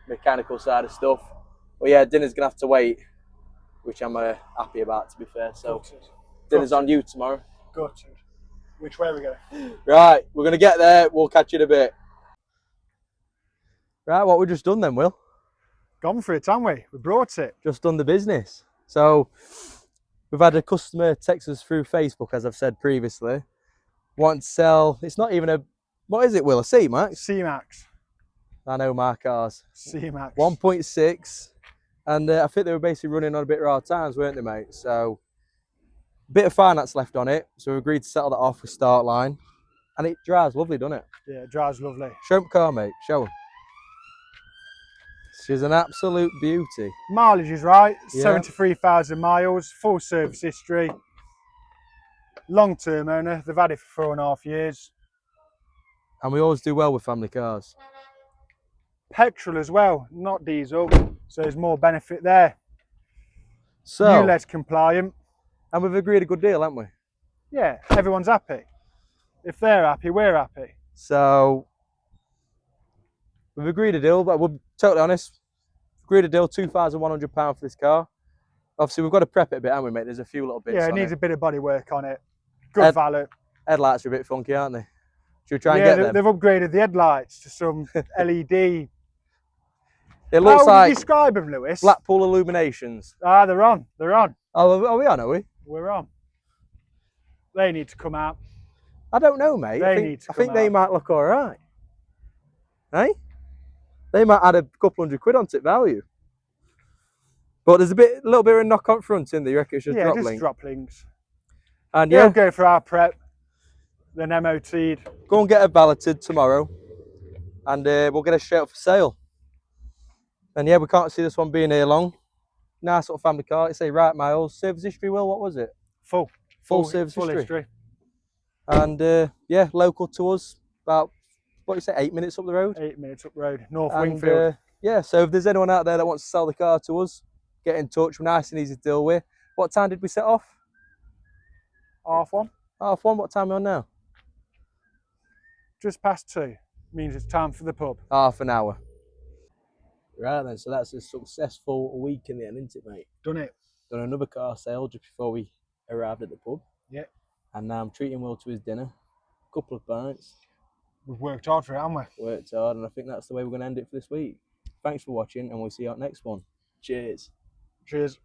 mechanical side of stuff. But yeah, dinner's going to have to wait, which I'm happy about, to be fair. So, dinner's on you tomorrow. Gutted. Which way are we going? Right, we're going to get there. We'll catch you in a bit. Right, what we just done then, Will? Gone for it, haven't we? We brought it. Just done the business. So, we've had a customer text us through Facebook, as I've said previously. Want to sell, it's not even a, what is it, Will? A C-Max? C-Max. I know my cars. C-Max. 1.6. And I think they were basically running on a bit of hard times, weren't they, mate? So, a bit of finance left on it. So, we agreed to settle that off with Start Line. And it drives lovely, doesn't it? Yeah, it drives lovely. Show him the car, mate. Show him. She's an absolute beauty. Mileage is right. Yeah. 73,000 miles. Full service history. Long-term owner. They've had it for 4.5 years. And we always do well with family cars. Petrol as well, not diesel. So there's more benefit there. So, ULEZ compliant. and we've agreed a good deal, haven't we? Yeah, everyone's happy. If they're happy, we're happy. So, we've agreed a deal, but we're totally honest. Agreed a deal, £2,100 for this car. Obviously, we've got to prep it a bit, haven't we, mate? There's a few little bits. Yeah, it needs a bit of body work on it. Good valet. Headlights are a bit funky, aren't they? Should we try and Yeah, get them? they've upgraded the headlights to some LED. It looks How would like you describe them, Lewis? Blackpool Illuminations. Ah, they're on. They're on. Oh, are we on, are we? We're on. They need to come out. I don't know, mate. I think they might look all right. Hey? They might add a couple £100 onto it value. But there's a little bit of a knock on front in there. You reckon it's just drop just link? drop links. And Yeah, yeah, we'll go for our prep, then MOT'd. go and get it balloted tomorrow. And we'll get it straight up for sale. And yeah, we can't see this one being here long. Nice little family car. It's a right miles. Service history, Will, what was it? Full Service full history. And yeah, local to us. About, what do you say, 8 minutes up the road? 8 minutes up the road, North And, Wingfield. yeah, so if there's anyone out there that wants to sell the car to us, get in touch. We're nice and easy to deal with. What time did we set off? 1:30. 1:30. What time are we on now? Just past 2. Means it's time for the pub. Half an hour. Right then, so that's a successful week in the end, isn't it, mate? Done it. Done another car sale just before we arrived at the pub. Yeah. And now I'm treating Will to his dinner. Couple of pints. We've worked hard for it, haven't we? Worked hard, and I think that's the way we're going to end it for this week. Thanks for watching, and we'll see you on next one. Cheers. Cheers.